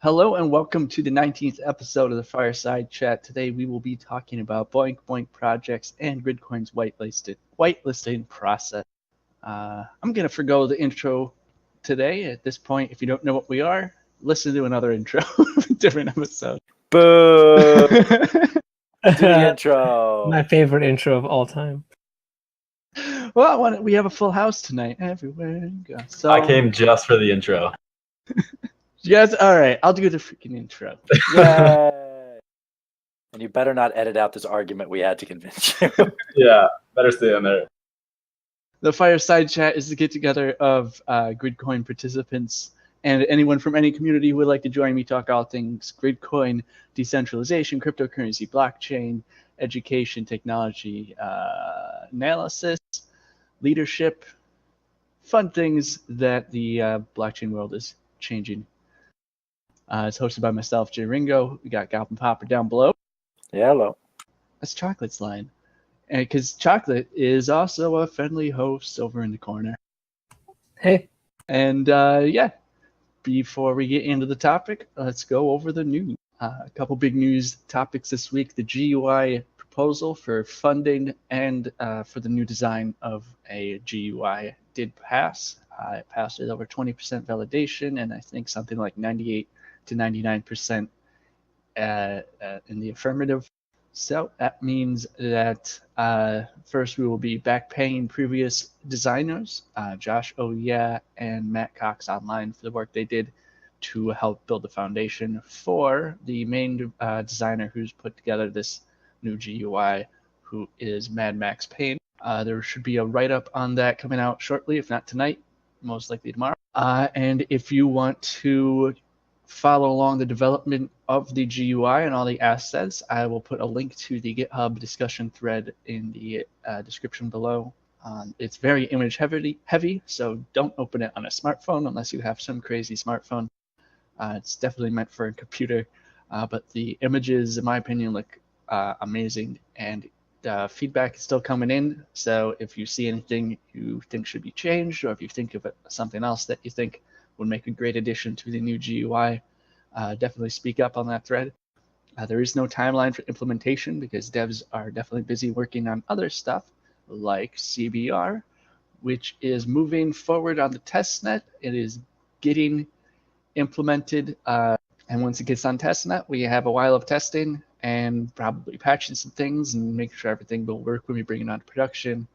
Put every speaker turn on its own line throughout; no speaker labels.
Hello and welcome to the 19th episode of the Fireside Chat. Today we will be talking about BOINC projects and Gridcoin's whitelisting process. I'm going to forgo the intro today. At this point, if you don't know what we are, listen to another intro, different episode.
Boo! Do the intro.
My favorite intro of all time.
Well, we have a full house tonight. Everywhere you go. So,
I came just for the intro.
Yes, all right. I'll do the freaking intro.
Yay! And you better not edit out this argument we had to convince you.
Yeah, better stay on there.
The Fireside Chat is the get-together of Gridcoin participants and anyone from any community who would like to join me talk all things Gridcoin, decentralization, cryptocurrency, blockchain, education, technology, analysis, leadership, fun things that the blockchain world is changing. It's hosted by myself, Jay Ringo. We got Goblin Popper down below.
Yeah, hello.
That's Chocolate's line. And because Chocolate is also a friendly host over in the corner.
Hey.
And before we get into the topic, let's go over the news. A couple big news topics this week. The GUI proposal for funding and for the new design of a GUI did pass. It passed with over 20% validation and I think something like 98 to 99% in the affirmative. So that means that first we will be back paying previous designers, Josh Oya and Matt Cox Online, for the work they did to help build the foundation for the main designer who's put together this new GUI, who is Mad Max Payne. There should be a write-up on that coming out shortly, if not tonight, most likely tomorrow. And if you want to follow along the development of the GUI and all the assets, I will put a link to the GitHub discussion thread in the description below. It's very image heavy, so don't open it on a smartphone unless you have some crazy smartphone. It's definitely meant for a computer, but the images, in my opinion, look amazing, and feedback is still coming in. So if you see anything you think should be changed, or if you think of something else that you think would make a great addition to the new GUI, definitely speak up on that thread. There is no timeline for implementation because devs are definitely busy working on other stuff like CBR, which is moving forward on the testnet. It is getting implemented, and once it gets on testnet, we have a while of testing and probably patching some things and making sure everything will work when we bring it onto production.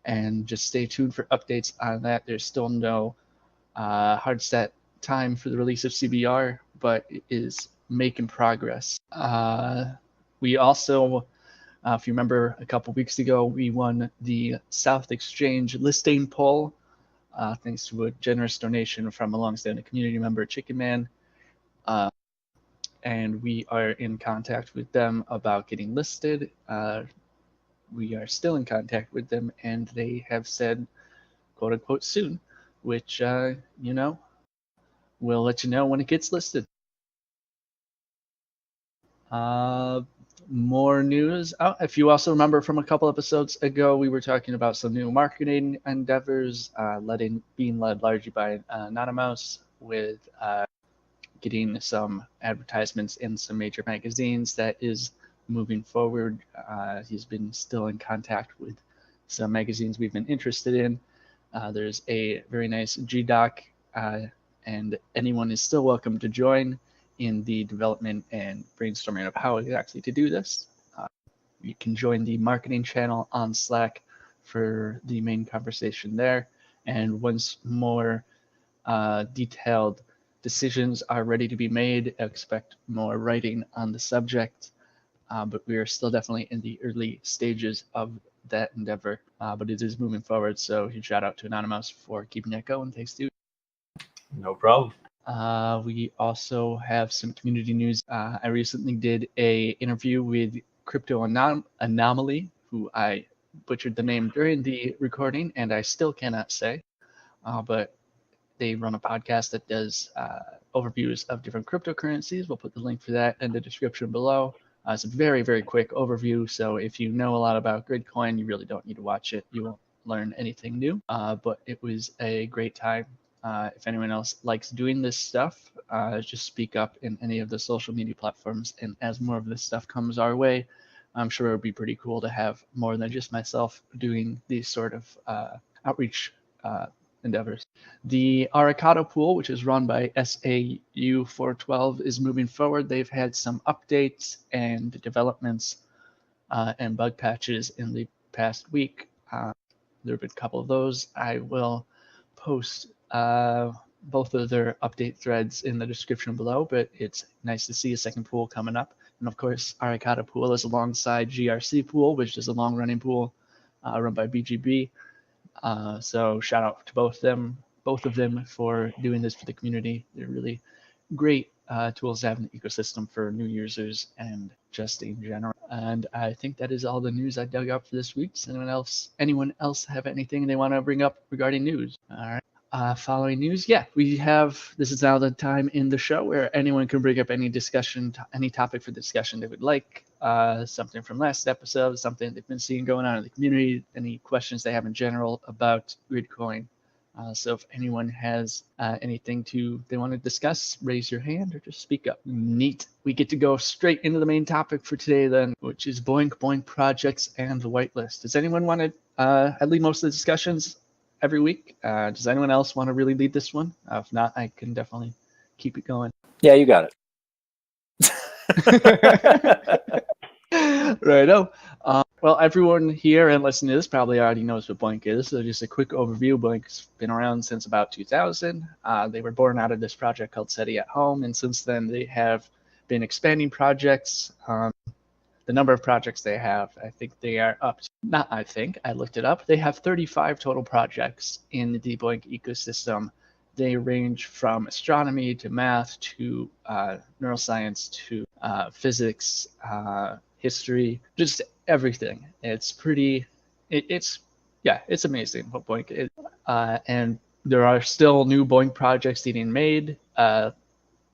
And just stay tuned for updates on that. There's still no hard set time for the release of CBR, but it is making progress. We also, if you remember, a couple weeks ago, we won the South Exchange listing poll, thanks to a generous donation from a longstanding community member, Chicken Man. And we are in contact with them about getting listed. We are still in contact with them, and they have said, quote unquote, soon, which, we'll let you know when it gets listed. More news. If you also remember from a couple episodes ago, we were talking about some new marketing endeavors, being led largely by Anonymous, with getting some advertisements in some major magazines. That is moving forward. He's been still in contact with some magazines we've been interested in. There's a very nice GDoc, and anyone is still welcome to join in the development and brainstorming of how exactly to do this. You can join the marketing channel on Slack for the main conversation there. And once more detailed decisions are ready to be made, expect more writing on the subject. But we are still definitely in the early stages of that endeavor, but it is moving forward. So huge shout out to Anonymous for keeping that going. Thanks, dude.
No problem.
We also have some community news. I recently did a interview with Crypto Anomaly, who I butchered the name during the recording, and I still cannot say, but they run a podcast that does overviews of different cryptocurrencies. We'll put the link for that in the description below. It's a very, very quick overview, so if you know a lot about Gridcoin, you really don't need to watch it. You won't learn anything new, but it was a great time. If anyone else likes doing this stuff, just speak up in any of the social media platforms. And as more of this stuff comes our way, I'm sure it would be pretty cool to have more than just myself doing these sort of outreach endeavors. The Aricado pool, which is run by SAU 412, is moving forward. They've had some updates and developments and bug patches in the past week. There have been a couple of those. I will post both of their update threads in the description below, but it's nice to see a second pool coming up. And of course, Aricado pool is alongside GRC pool, which is a long-running pool run by BGB. So shout out to both of them for doing this for the community. They're really great tools to have in the ecosystem for new users and just in general. And I think that is all the news I dug up for this week. Does anyone else have anything they want to bring up regarding news? All right. Following news, this is now the time in the show where anyone can bring up any discussion, any topic for discussion they would like, something from last episode, something they've been seeing going on in the community, any questions they have in general about Gridcoin. So if anyone has anything they want to discuss, raise your hand or just speak up. Neat. We get to go straight into the main topic for today then, which is BOINC projects and the whitelist. Does anyone want to, I lead most of the discussions every week. Does anyone else want to really lead this one? If not, I can definitely keep it going.
Yeah, you got it.
Righto. Well, everyone here and listening to this probably already knows what BOINC is. So just a quick overview. BOINC's been around since about 2000. They were born out of this project called SETI at Home, and since then they have been expanding projects. The number of projects they have, I think they are up to, I looked it up. They have 35 total projects in the BOINC ecosystem. They range from astronomy to math to neuroscience to physics, history, just everything. It's it's amazing what BOINC is. And there are still new BOINC projects getting made.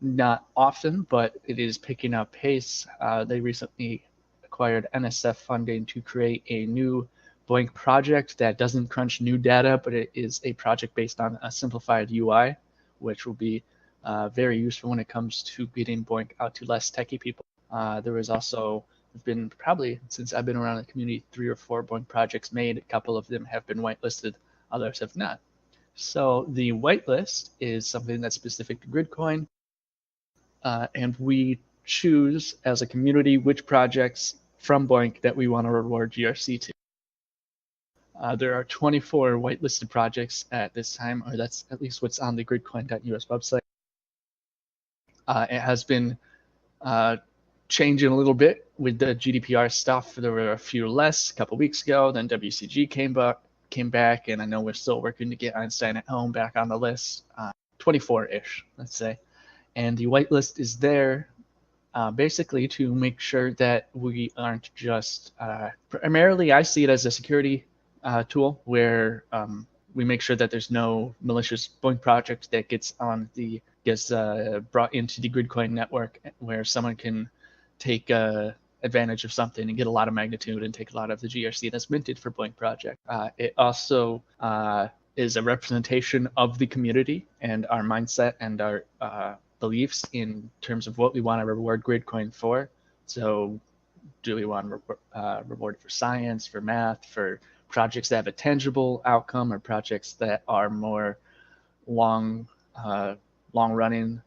Not often, but it is picking up pace. They recently acquired NSF funding to create a new BOINC project that doesn't crunch new data, but it is a project based on a simplified UI, which will be very useful when it comes to getting BOINC out to less techie people. There have been probably, since I've been around the community, 3 or 4 BOINC projects made. A couple of them have been whitelisted, others have not. So the whitelist is something that's specific to Gridcoin, and we choose as a community which projects from BOINC that we want to reward GRC to. There are 24 whitelisted projects at this time, or that's at least what's on the gridcoin.us website. It has been changing a little bit with the GDPR stuff. There were a few less a couple weeks ago. Then WCG came back, and I know we're still working to get Einstein at Home back on the list. 24-ish, let's say. And the whitelist is there basically to make sure that we aren't just primarily, I see it as a security tool where we make sure that there's no malicious BOINC project that gets brought into the Gridcoin network where someone can take advantage of something and get a lot of magnitude and take a lot of the GRC that's minted for BOINC project. It also is a representation of the community and our mindset and our beliefs in terms of what we want to reward Gridcoin for. So do we want to reward it for science, for math, for projects that have a tangible outcome, or projects that are more long running?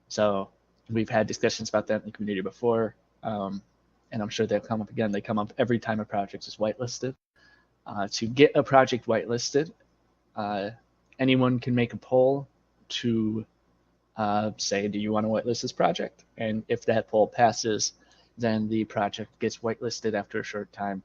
So we've had discussions about that in the community before, and I'm sure they'll come up again. They come up every time a project is whitelisted. To get a project whitelisted, anyone can make a poll to say, do you want to whitelist this project? And if that poll passes, then the project gets whitelisted after a short time.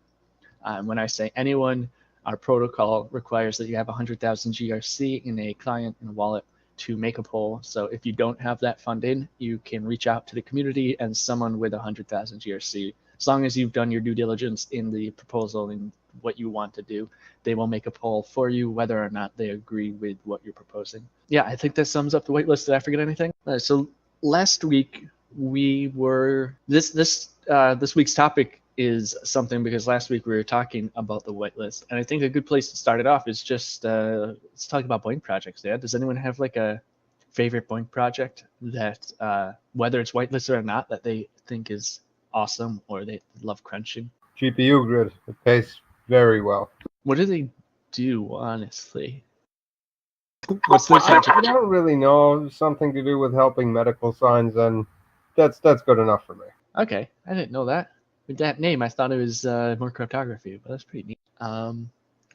When I say anyone, our protocol requires that you have 100,000 GRC in a client and a wallet to make a poll. So if you don't have that funding, you can reach out to the community and someone with 100,000 GRC, as long as you've done your due diligence in the proposal and what you want to do, they will make a poll for you whether or not they agree with what you're proposing. Yeah, I think that sums up the whitelist. Did I forget anything? So last week we were this week's topic is something because last week we were talking about the whitelist, and I think a good place to start it off is just let's talk about BOINC projects. Yeah, does anyone have like a favorite BOINC project that, whether it's whitelisted or not, that they think is awesome or they love crunching?
GPU grid. It pays very well.
What do they do, honestly? What's their
I
project?
don't really know. Something to do with helping medical signs, and that's good enough for me.
Okay, I didn't know that. With that name, I thought it was more cryptography, but that's pretty neat.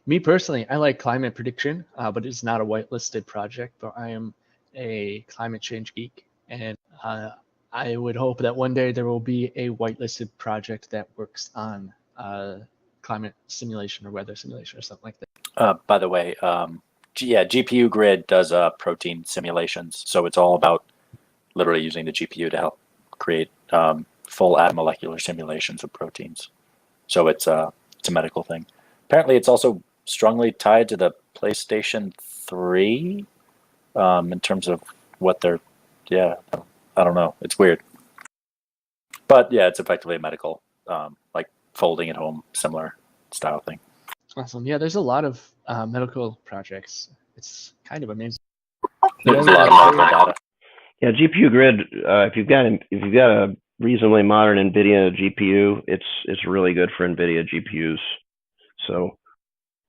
Me personally, I like climate prediction, but it's not a whitelisted project. But I am a climate change geek, and I would hope that one day there will be a whitelisted project that works on climate simulation or weather simulation or something like that.
By the way, GPU Grid does protein simulations, so it's all about literally using the GPU to help create full atom molecular simulations of proteins. So it's a medical thing. Apparently, it's also strongly tied to the PlayStation 3 in terms of what they're. Yeah, I don't know. It's weird, but yeah, it's effectively a medical, like folding at home, similar style thing.
Awesome. Yeah, there's a lot of medical projects. It's kind of amazing.
There's a lot of medical data.
Yeah, GPU Grid. If you've got a reasonably modern NVIDIA GPU, it's really good for NVIDIA GPUs. So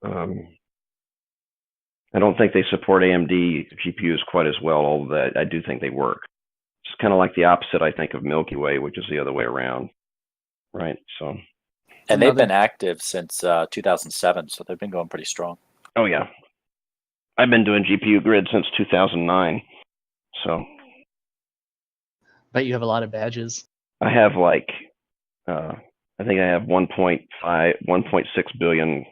I don't think they support AMD GPUs quite as well, although I do think they work. It's kind of like the opposite, I think, of Milky Way, which is the other way around, right? So.
And they've been active since 2007, so they've been going pretty strong.
Oh yeah, I've been doing GPU Grid since 2009. So.
Bet you have a lot of badges.
I have I think I have 1.6 billion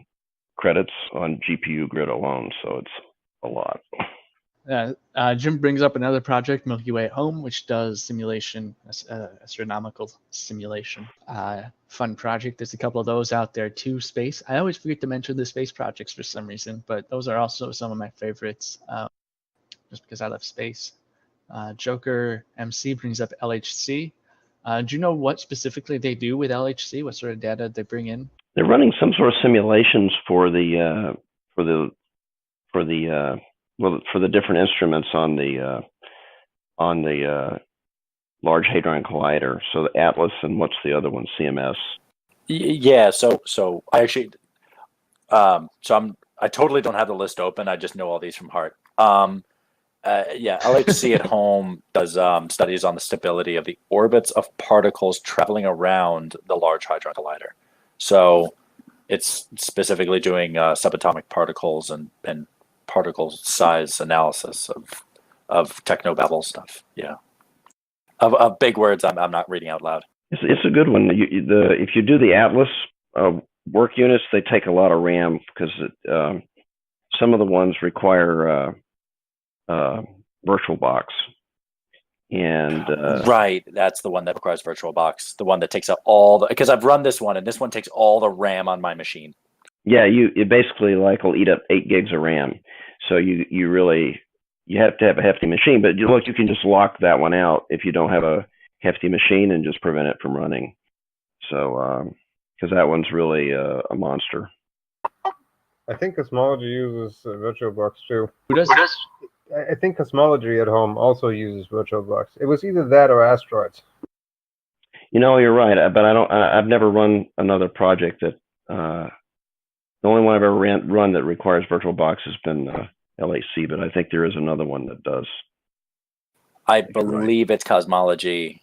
credits on GPU Grid alone, so it's a lot.
Jim brings up another project, Milky Way at Home, which does simulation, astronomical simulation. Fun project. There's a couple of those out there too. Space. I always forget to mention the space projects for some reason, but those are also some of my favorites, just because I love space. Joker MC brings up LHC. Do you know what specifically they do with LHC? What sort of data they bring in?
They're running some sort of simulations for the different instruments on the Large Hadron Collider. So the Atlas and what's the other one? CMS.
Yeah. So I actually, I totally don't have the list open. I just know all these from heart. LHC at Home does studies on the stability of the orbits of particles traveling around the Large Hadron Collider. So it's specifically doing subatomic particles and particle size analysis of technobabble stuff. Yeah, of big words I'm not reading out loud.
It's a good one. If you do the Atlas work units, they take a lot of RAM because some of the ones require VirtualBox. And
right, that's the one that requires VirtualBox, the one that takes up all the, because I've run this one and this one takes all the RAM on my machine.
Yeah, it basically will eat up 8 gigs of RAM. So you have to have a hefty machine, but you can just lock that one out if you don't have a hefty machine and just prevent it from running. So because that one's really a monster.
I think Cosmology uses VirtualBox too.
Who does?
I think Cosmology at Home also uses VirtualBox. It was either that or Asteroids.
You're right, but I've never run another project that. The only one I've ever run that requires VirtualBox has been LHC, but I think there is another one that does.
I believe it's cosmology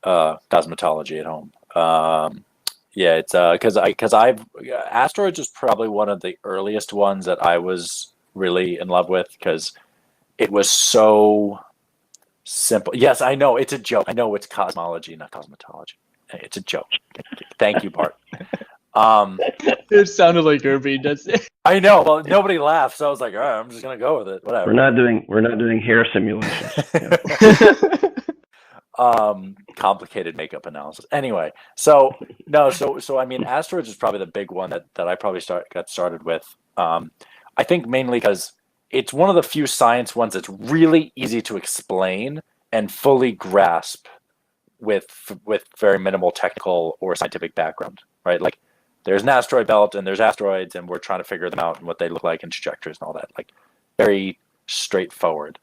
at Home. Yeah, it's because Asteroids is probably one of the earliest ones that I was really in love with because it was so simple. Yes, I know it's a joke. I know it's cosmology, not cosmetology. It's a joke. Thank you, Bart.
It sounded like Irving does it.
I know. Well, nobody laughed, so I was like, all right, I'm just gonna go with it. Whatever.
We're not doing hair simulations.
Complicated makeup analysis. Anyway, so I mean, Asteroids is probably the big one that I probably got started with. I think mainly because it's one of the few science ones that's really easy to explain and fully grasp with very minimal technical or scientific background, right? Like there's an asteroid belt and there's asteroids and we're trying to figure them out and what they look like and trajectories and all that, like very straightforward.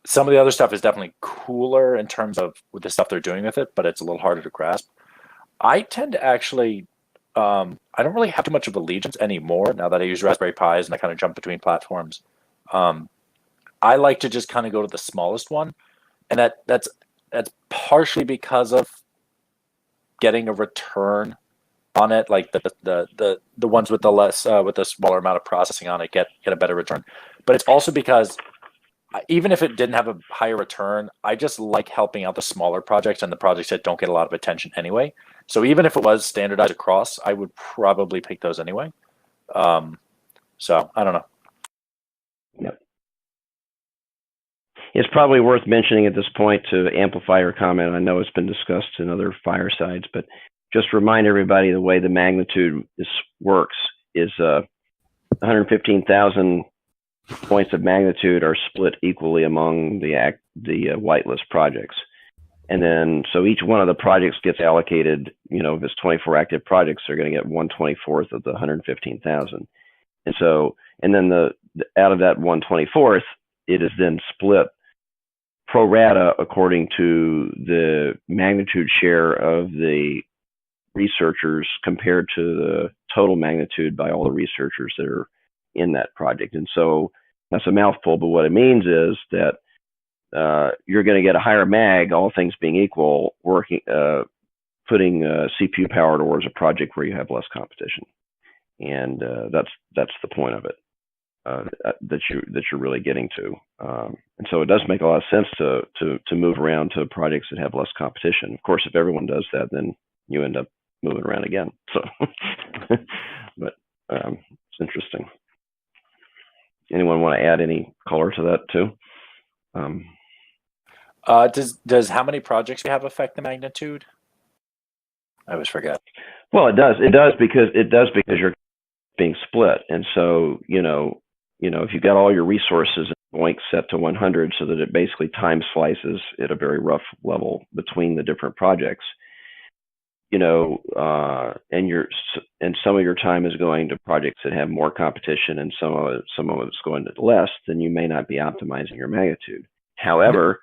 some of the other stuff is definitely cooler in terms of with the stuff they're doing with it, but it's a little harder to grasp. I tend to actually, I don't really have too much of allegiance anymore now that I use Raspberry Pis and I kind of jump between platforms. I like to just kind of go to the smallest one, and that's partially because of getting a return on it. Like the ones with the less with the smaller amount of processing on it get a better return, but it's also because even if it didn't have a higher return, I just like helping out the smaller projects and the projects that don't get a lot of attention anyway. So even if it was standardized across, I would probably pick those anyway. So I don't know.
Yep. It's probably worth mentioning at this point to amplify your comment. I know it's been discussed in other firesides, but just remind everybody the way the magnitude works is 115,000 points of magnitude are split equally among the whitelist projects. And then, so each one of the projects gets allocated, if it's 24 active projects, they're going to get 1/24th of the 115,000. And so, and then out of that 1/24th, it is then split pro rata according to the magnitude share of the researchers compared to the total magnitude by all the researchers that are in that project. And so that's a mouthful, but what it means is that you're going to get a higher mag, all things being equal, putting CPU power towards a project where you have less competition. And that's the point of it that you're really getting to. And so it does make a lot of sense to move around to projects that have less competition. Of course, if everyone does that, then you end up moving around again. So, but it's interesting. Anyone want to add any color to that too?
Does how many projects you have affect the magnitude? I always forget.
Well, it does. It does because you're being split, and so if you've got all your resources in BOINC set to 100, so that it basically time slices at a very rough level between the different projects. And some of your time is going to projects that have more competition, and some of it's going to less. Then you may not be optimizing your magnitude. However,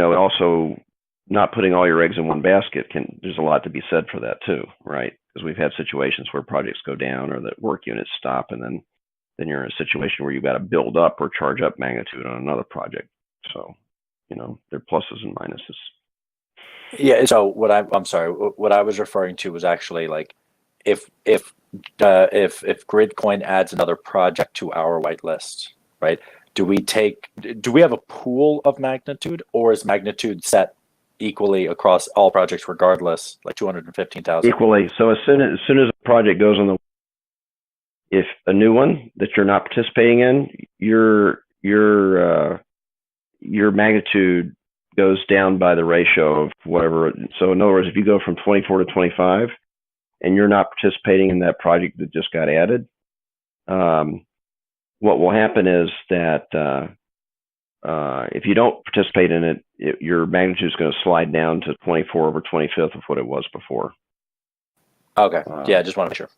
also not putting all your eggs in one basket there's a lot to be said for that too, right? Because we've had situations where projects go down or that work units stop, and then you're in a situation where you've got to build up or charge up magnitude on another project. So, there are pluses and minuses.
Yeah. So I'm sorry. What I was referring to was actually like if Gridcoin adds another project to our whitelist, right? Do we have a pool of magnitude, or is magnitude set equally across all projects regardless, like 215,000?
Equally. So as soon as a project goes on if a new one that you're not participating in, your magnitude goes down by the ratio of whatever. So in other words, if you go from 24 to 25 and you're not participating in that project that just got added, what will happen is that if you don't participate in it, your magnitude is going to slide down to 24/25th of what it was before.
Okay. Yeah, I just want to make sure.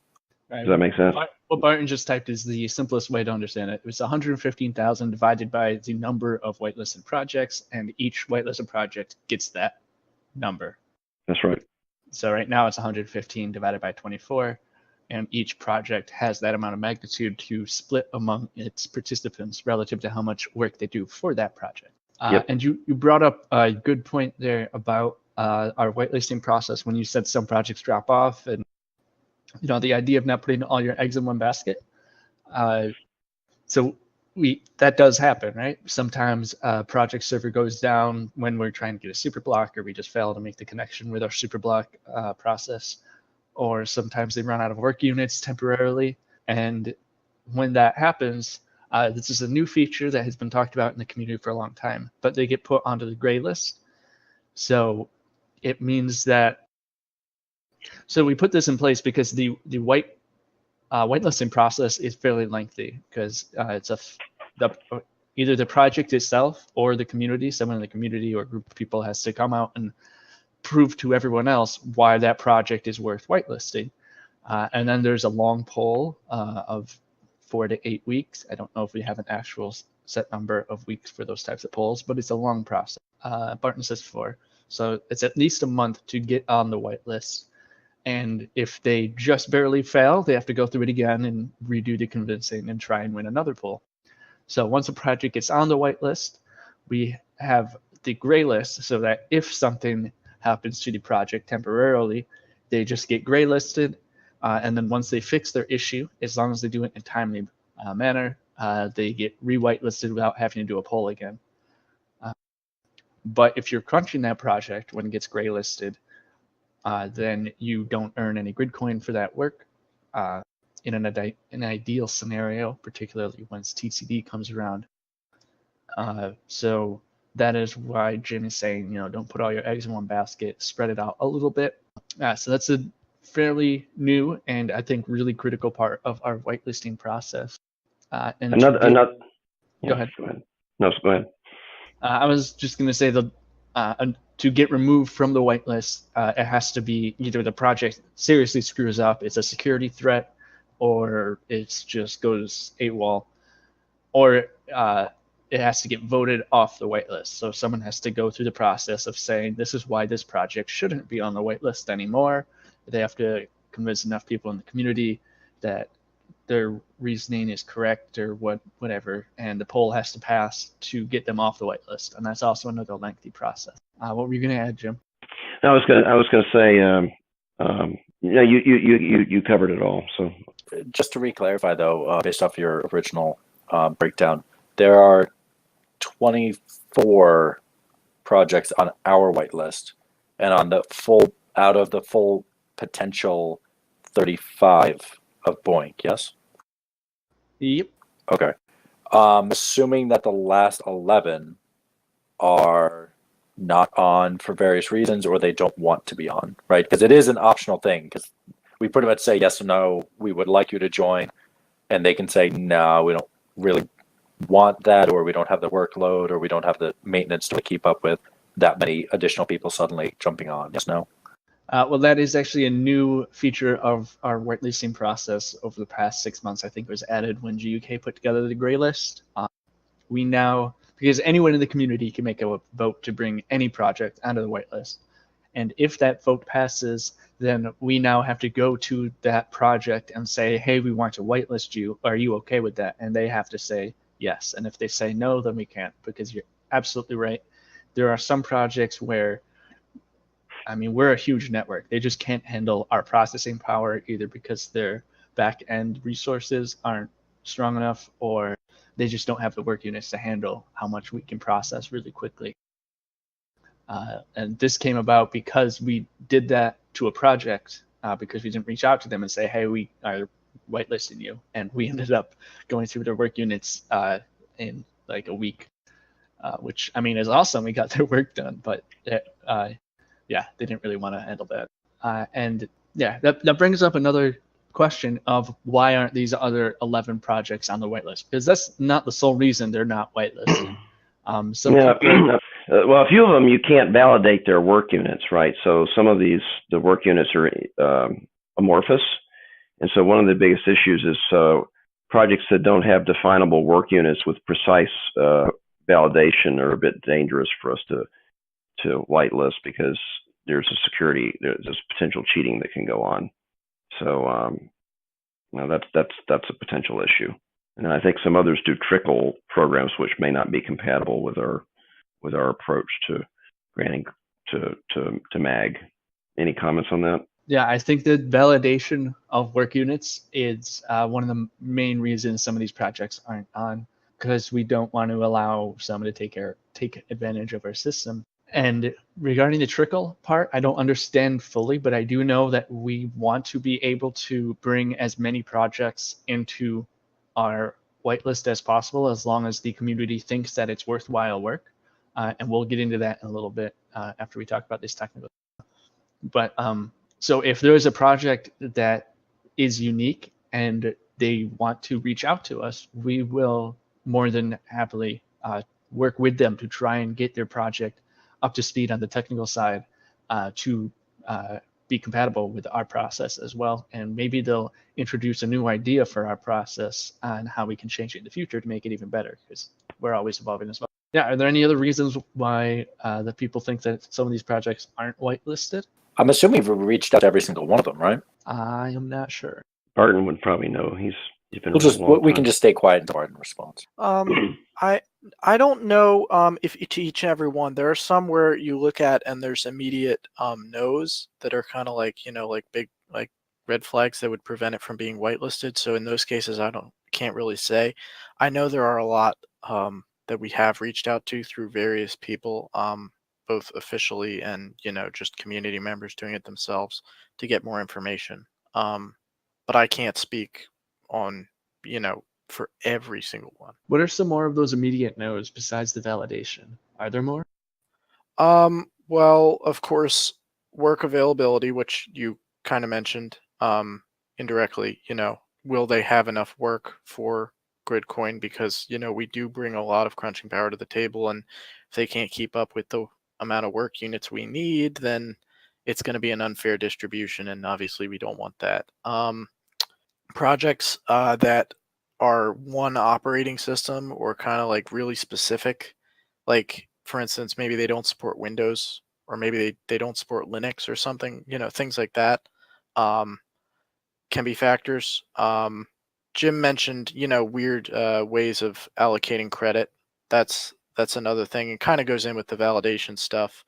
Right.
Does that make sense?
What Barton just typed is the simplest way to understand it. It was 115,000 divided by the number of whitelisted projects, and each whitelisted project gets that number.
That's right.
So right now it's 115 divided by 24, and each project has that amount of magnitude to split among its participants relative to how much work they do for that project.
Yep.
And you brought up a good point there about our whitelisting process when you said some projects drop off, and the idea of not putting all your eggs in one basket. So that does happen, right? Sometimes project server goes down when we're trying to get a super block, or we just fail to make the connection with our super block process, or sometimes they run out of work units temporarily. And when that happens, this is a new feature that has been talked about in the community for a long time, but they get put onto the gray list. So it means that, so we put this in place because the whitelisting process is fairly lengthy, because it's either the project itself or the community, someone in the community or group of people has to come out and prove to everyone else why that project is worth whitelisting. And then there's a long poll of 4 to 8 weeks. I don't know if we have an actual set number of weeks for those types of polls, but it's a long process. Barton says 4. So it's at least a month to get on the whitelist. And if they just barely fail, they have to go through it again and redo the convincing and try and win another poll. So once a project gets on the whitelist, we have the gray list so that if something happens to the project temporarily, they just get gray listed. And then once they fix their issue, as long as they do it in a timely manner, they get re-whitelisted without having to do a poll again. But if you're crunching that project when it gets gray listed, then you don't earn any Gridcoin for that work. In an ideal scenario, particularly once TCD comes around. So that is why Jim is saying, don't put all your eggs in one basket, spread it out a little bit. So that's a fairly new and I think really critical part of our whitelisting process. And
Go ahead. No, go ahead.
I was just going to say to get removed from the whitelist, it has to be either the project seriously screws up, it's a security threat, or it just goes AWOL, or it has to get voted off the whitelist. So someone has to go through the process of saying, this is why this project shouldn't be on the whitelist anymore. They have to convince enough people in the community that their reasoning is correct or whatever, and the poll has to pass to get them off the whitelist. And that's also another lengthy process. What were you going to add, Jim?
I was going to say, you covered it all. So
just to re-clarify, though, based off your original breakdown, there are 24 projects on our whitelist, and on the out of the full potential 35 of BOINC. Yes.
Yep.
Okay. Assuming that the last 11 are not on for various reasons, or they don't want to be on, right? Because it is an optional thing, because we pretty much say yes or no, we would like you to join, and they can say, no, we don't really want that, or we don't have the workload, or we don't have the maintenance to keep up with that many additional people suddenly jumping on. Yes, no?
Well, that is actually a new feature of our whitelisting process over the past 6 months. I think it was added when GUK put together the gray list. We now, because anyone in the community can make a vote to bring any project onto the whitelist. And if that vote passes, then we now have to go to that project and say, hey, we want to whitelist you. Are you okay with that? And they have to say yes. And if they say no, then we can't, because you're absolutely right. There are some projects where, we're a huge network. They just can't handle our processing power, either because their back end resources aren't strong enough, or they just don't have the work units to handle how much we can process really quickly. And this came about because we did that to a project, because we didn't reach out to them and say, hey, we are whitelisting you. And we ended up going through their work units in like a week, which is awesome. We got their work done, but they didn't really want to handle that. That brings up another question of why aren't these other 11 projects on the whitelist? Because that's not the sole reason they're not whitelisted.
Well, a few of them you can't validate their work units, right? So some of the work units are amorphous, and so one of the biggest issues is projects that don't have definable work units with precise validation are a bit dangerous for us to whitelist, because there's potential cheating that can go on. So that's a potential issue. And I think some others do trickle programs which may not be compatible with our approach to granting to MAG. Any comments on that?
Yeah, I think the validation of work units is one of the main reasons some of these projects aren't on, because we don't want to allow someone to take advantage of our system. And regarding the trickle part, I don't understand fully, but I do know that we want to be able to bring as many projects into our whitelist as possible, as long as the community thinks that it's worthwhile work. And we'll get into that in a little bit after we talk about this technical. But so if there is a project that is unique and they want to reach out to us, we will more than happily work with them to try and get their project up to speed on the technical side, to be compatible with our process as well. And maybe they'll introduce a new idea for our process on how we can change it in the future to make it even better, because we're always evolving as well. Yeah, are there any other reasons why that people think that some of these projects aren't whitelisted?
I'm assuming we've reached out to every single one of them, right?
I am not sure.
Barton would probably know. He's been
We'll
around
just
a long
we
time.
can just stay quiet until Barton responds.
I don't know if to each and every one. There are some where you look at and there's immediate no's that are kind of like, you know, like big like red flags that would prevent it from being whitelisted. So in those cases, can't really say. I know there are a lot that we have reached out to through various people, both officially and, you know, just community members doing it themselves to get more information. But I can't speak on, you know, for every single one.
What are some more of those immediate no's besides the validation? Are there more?
Well, of course, work availability, which you kind of mentioned indirectly. You know, will they have enough work for Gridcoin? Because, you know, we do bring a lot of crunching power to the table, and if they can't keep up with the amount of work units we need, then it's going to be an unfair distribution, and obviously we don't want that. Projects that are one operating system or kind of like really specific, like for instance, maybe they don't support Windows, or maybe they don't support Linux or something, you know, things like that can be factors. Jim mentioned, you know, weird ways of allocating credit. That's another thing. It kind of goes in with the validation stuff.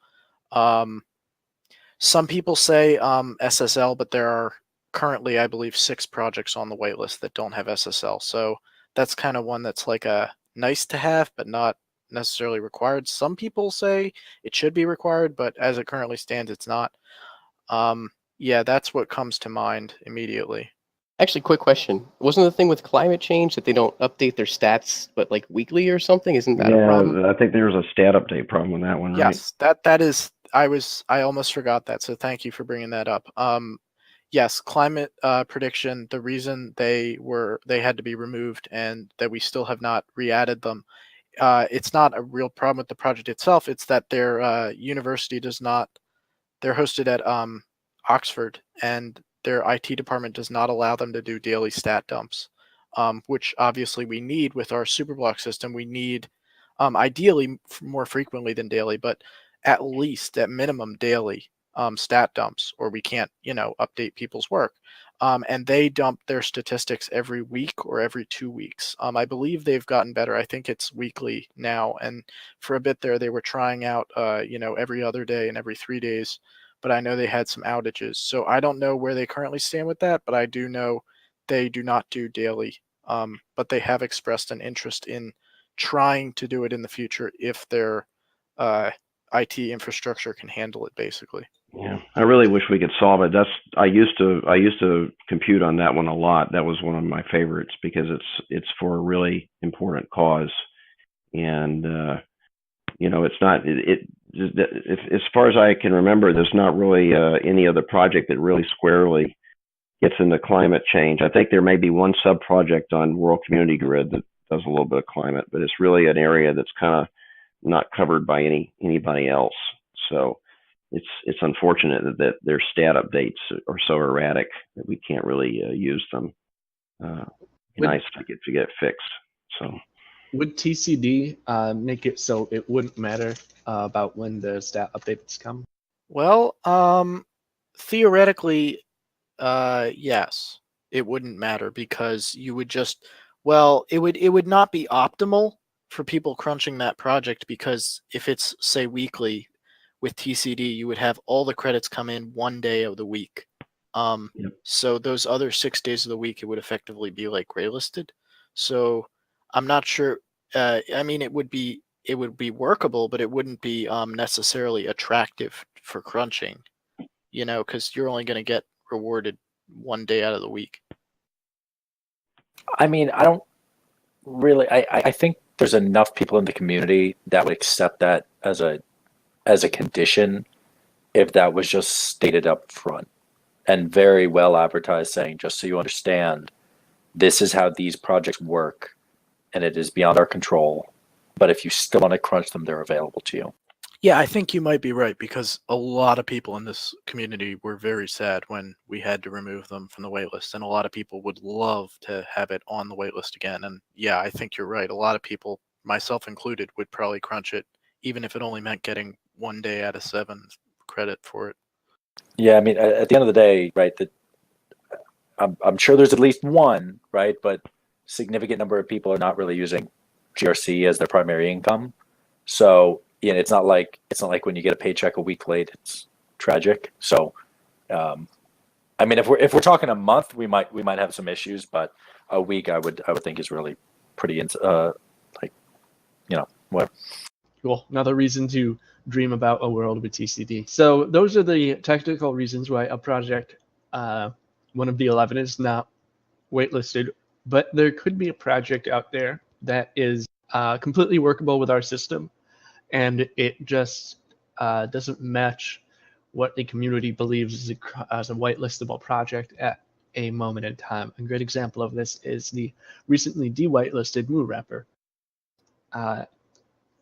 Some people say SSL, but there are currently, I believe, 6 projects on the whitelist that don't have SSL. So that's kind of one that's like a nice to have, but not necessarily required. Some people say it should be required, but as it currently stands, it's not. Yeah, that's what comes to mind immediately.
Actually, quick question. Wasn't the thing with climate change that they don't update their stats, but like weekly or something? Isn't that a problem?
I think there's a stat update problem with that one, right?
Yes, that is. I almost forgot that. So thank you for bringing that up. Yes, climate prediction. The reason they had to be removed and that we still have not re-added them. It's not a real problem with the project itself. It's that their university does not. They're hosted at Oxford, and their IT department does not allow them to do daily stat dumps, which obviously we need with our Superblock system. We need ideally more frequently than daily, but at least at minimum daily stat dumps, or we can't, you know, update people's work. And they dump their statistics every week or every 2 weeks. I believe they've gotten better. I think it's weekly now. And for a bit there, they were trying out, you know, every other day and every 3 days. But I know they had some outages. So I don't know where they currently stand with that, but I do know they do not do daily. But they have expressed an interest in trying to do it in the future if their IT infrastructure can handle it, basically.
Yeah, I really wish we could solve it. I used to compute on that one a lot. That was one of my favorites because it's for a really important cause, and you know, it's not as far as I can remember, there's not really any other project that really squarely gets into climate change. I think there may be one sub project on World Community Grid that does a little bit of climate, but it's really an area that's kind of not covered by anybody else. So it's unfortunate that their stat updates are so erratic that we can't really use them. Nice to get fixed. So
would TCD make it so it wouldn't matter about when the stat updates come?
Well, theoretically, yes, it wouldn't matter because you would just, well, it would not be optimal for people crunching that project, because if it's, say, weekly with TCD, you would have all the credits come in one day of the week.
Yep.
So those other 6 days of the week, it would effectively be like graylisted. So I'm not sure. I mean, it would be workable, but it wouldn't be necessarily attractive for crunching, you know, because you're only going to get rewarded one day out of the week.
I mean, I don't really. I think there's enough people in the community that would accept that as a condition if that was just stated up front and very well advertised, saying, just so you understand, this is how these projects work and it is beyond our control, but if you still want to crunch them, they're available to you.
Yeah, I think you might be right, because a lot of people in this community were very sad when we had to remove them from the waitlist, and a lot of people would love to have it on the waitlist again. And yeah, I think you're right. A lot of people, myself included, would probably crunch it, even if it only meant getting 1 day out of 7 credit for it.
Yeah, I mean, at the end of the day, right, that I'm sure there's at least one, right, but significant number of people are not really using GRC as their primary income. So, you know, it's not like when you get a paycheck a week late, it's tragic. So, I mean, if we're talking a month, we might have some issues, but a week I would think is really pretty like, you know, what.
Cool. Another reason to dream about a world with TCD. So those are the technical reasons why a project, one of the 11, is not waitlisted, but there could be a project out there that is completely workable with our system, and it just doesn't match what the community believes as a whitelistable project at a moment in time. A great example of this is the recently de-whitelisted Moo wrapper.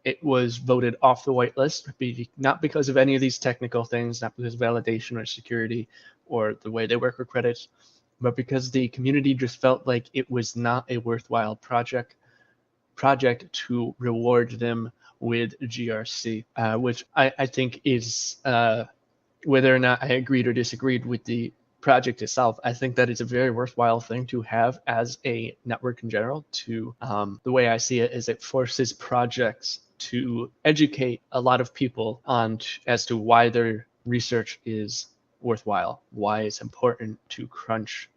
It was voted off the whitelist, not because of any of these technical things, not because of validation or security or the way they work with credits, but because the community just felt like it was not a worthwhile project to reward them with GRC, which I think is, whether or not I agreed or disagreed with the project itself, I think that it's a very worthwhile thing to have as a network in general. To the way I see it is it forces projects to educate a lot of people on as to why their research is worthwhile, why it's important to crunch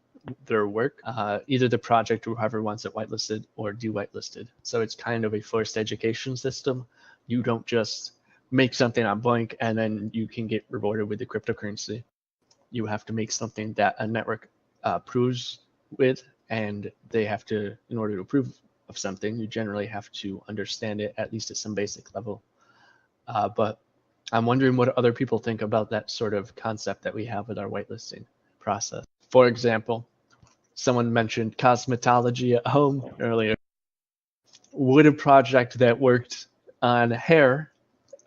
their work, either the project or whoever wants it whitelisted or de-whitelisted. So it's kind of a forced education system. You don't just make something on BOINC and then you can get rewarded with the cryptocurrency. You have to make something that a network approves with, and they have to, in order to approve of something, you generally have to understand it at least at some basic level. But I'm wondering what other people think about that sort of concept that we have with our whitelisting process. For example, someone mentioned cosmetology at home earlier. Would a project that worked on hair,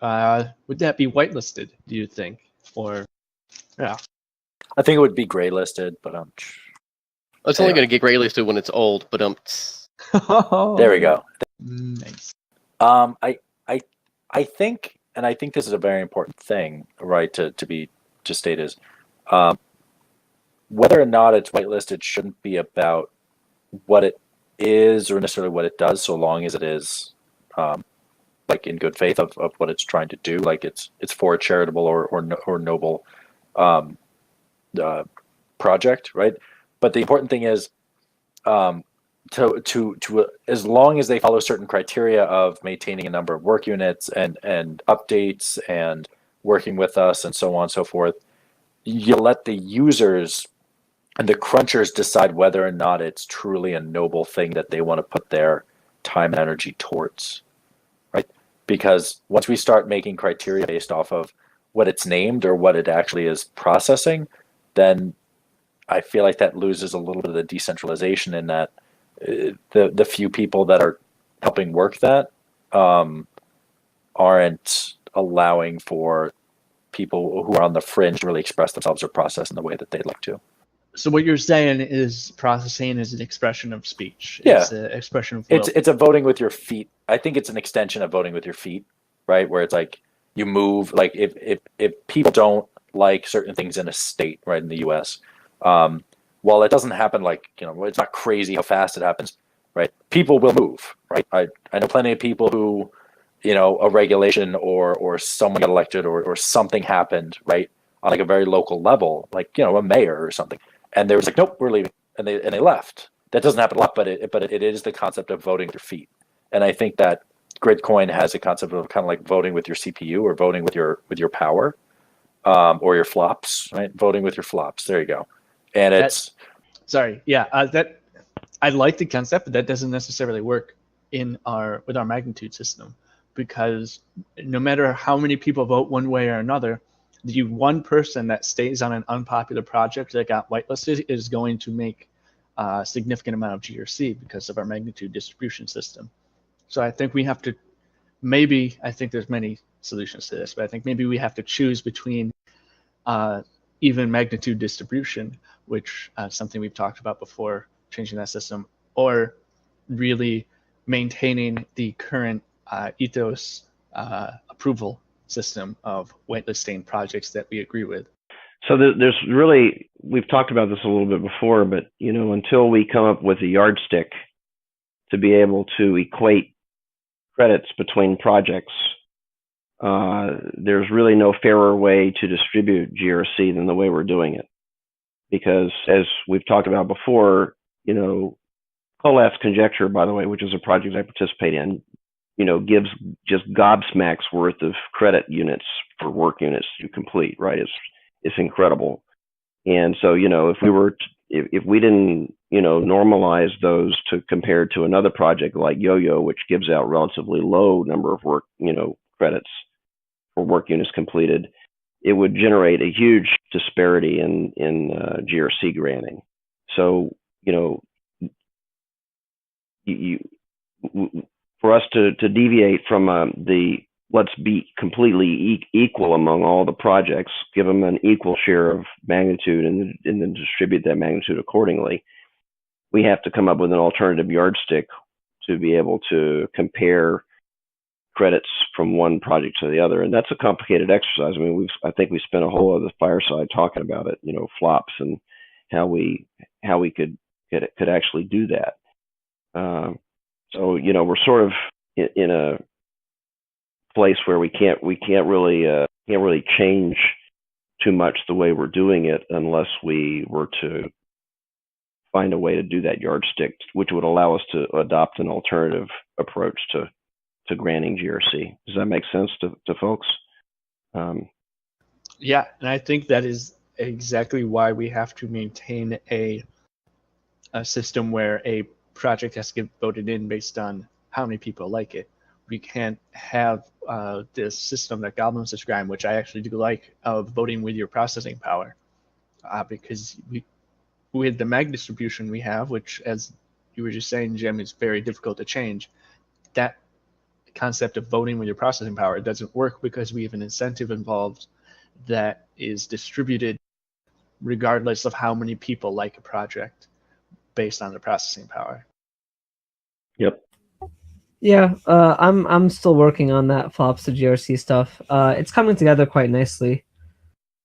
would that be whitelisted, do you think? Or, yeah.
I think it would be gray listed, but
It's only going to get gray listed when it's old, but
there we go.
Nice.
I think, and I think this is a very important thing, right, to state is, whether or not it's whitelisted shouldn't be about what it is or necessarily what it does, so long as it is like in good faith of what it's trying to do, like it's for a charitable or noble project, right? But the important thing is to as long as they follow certain criteria of maintaining a number of work units and updates and working with us and so on and so forth, you let the users and the crunchers decide whether or not it's truly a noble thing that they want to put their time and energy towards, right? Because once we start making criteria based off of what it's named or what it actually is processing, then I feel like that loses a little bit of the decentralization in that the few people that are helping work that aren't allowing for people who are on the fringe to really express themselves or process in the way that they'd like to.
So what you're saying is processing is an expression of speech.
Yeah.
It's an expression of will.
It's a voting with your feet. I think it's an extension of voting with your feet, right? Where it's like you move, like if people don't like certain things in a state, right, in the US, while it doesn't happen like, you know, it's not crazy how fast it happens, right? People will move, right? I know plenty of people who, you know, a regulation or someone got elected or something happened, right, on like a very local level, like, you know, a mayor or something. And they was like, nope, we're leaving, and they left. That doesn't happen a lot, but it is the concept of voting with your feet. And I think that Gridcoin has a concept of kind of like voting with your CPU or voting with your power, or your flops, right? Voting with your flops. There you go. And it's
that I like the concept, but that doesn't necessarily work with our magnitude system, because no matter how many people vote one way or another, the one person that stays on an unpopular project that got whitelisted is going to make a significant amount of GRC because of our magnitude distribution system. So I think we have to maybe, I think there's many solutions to this, but I think maybe we have to choose between even magnitude distribution, which something we've talked about before, changing that system, or really maintaining the current ethos approval system of whitelisting projects that we agree with.
So there's really, we've talked about this a little bit before, but until we come up with a yardstick to be able to equate credits between projects, there's really no fairer way to distribute GRC than the way we're doing it. Because as we've talked about before, Colapse Conjecture, by the way, which is a project I participate in, gives just gobsmacks worth of credit units for work units you complete, right? It's incredible. And so, if we didn't, normalize those to compare to another project like Yo-Yo, which gives out relatively low number of work, credits for work units completed, it would generate a huge disparity in GRC granting. So, for us to deviate from the let's be completely equal among all the projects, give them an equal share of magnitude, and then distribute that magnitude accordingly, we have to come up with an alternative yardstick to be able to compare credits from one project to the other. And that's a complicated exercise. I mean, I think we spent a whole other fireside talking about it, flops and how we could actually do that. So, we're sort of in a place where we can't really change too much the way we're doing it unless we were to find a way to do that yardstick, which would allow us to adopt an alternative approach to granting GRC. Does that make sense to folks?
Yeah, and I think that is exactly why we have to maintain a system where a project has to get voted in based on how many people like it. We can't have this system that Goblins described, which I actually do like, of voting with your processing power, because with the mag distribution we have, which, as you were just saying, Jim, is very difficult to change. That concept of voting with your processing power doesn't work because we have an incentive involved that is distributed regardless of how many people like a project based on the processing power.
Yep.
Yeah, I'm still working on that flops to GRC stuff. It's coming together quite nicely.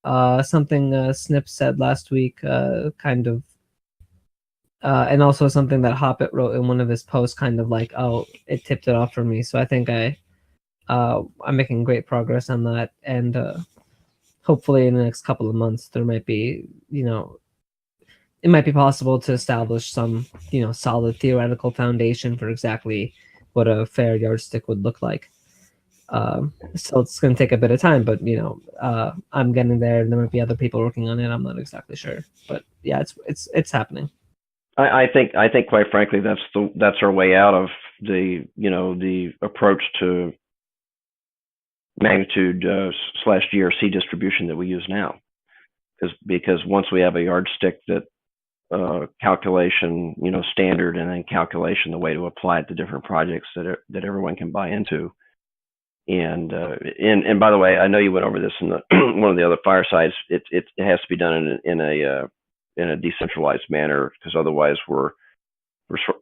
Something Snip said last week, kind of, and also something that Hoppet wrote in one of his posts, kind of like, oh, it tipped it off for me. So I think I'm making great progress on that, and hopefully in the next couple of months there might be, it might be possible to establish some, solid theoretical foundation for exactly what a fair yardstick would look like. So it's going to take a bit of time, but I'm getting there, and there might be other people working on it. I'm not exactly sure, but yeah, it's happening.
I think quite frankly that's our way out of the approach to magnitude / GRC distribution that we use now, because once we have a yardstick that calculation, standard, and then calculation, the way to apply it to different projects that everyone can buy into. And by the way, I know you went over this in one of the other firesides. It has to be done in a decentralized manner, because otherwise we're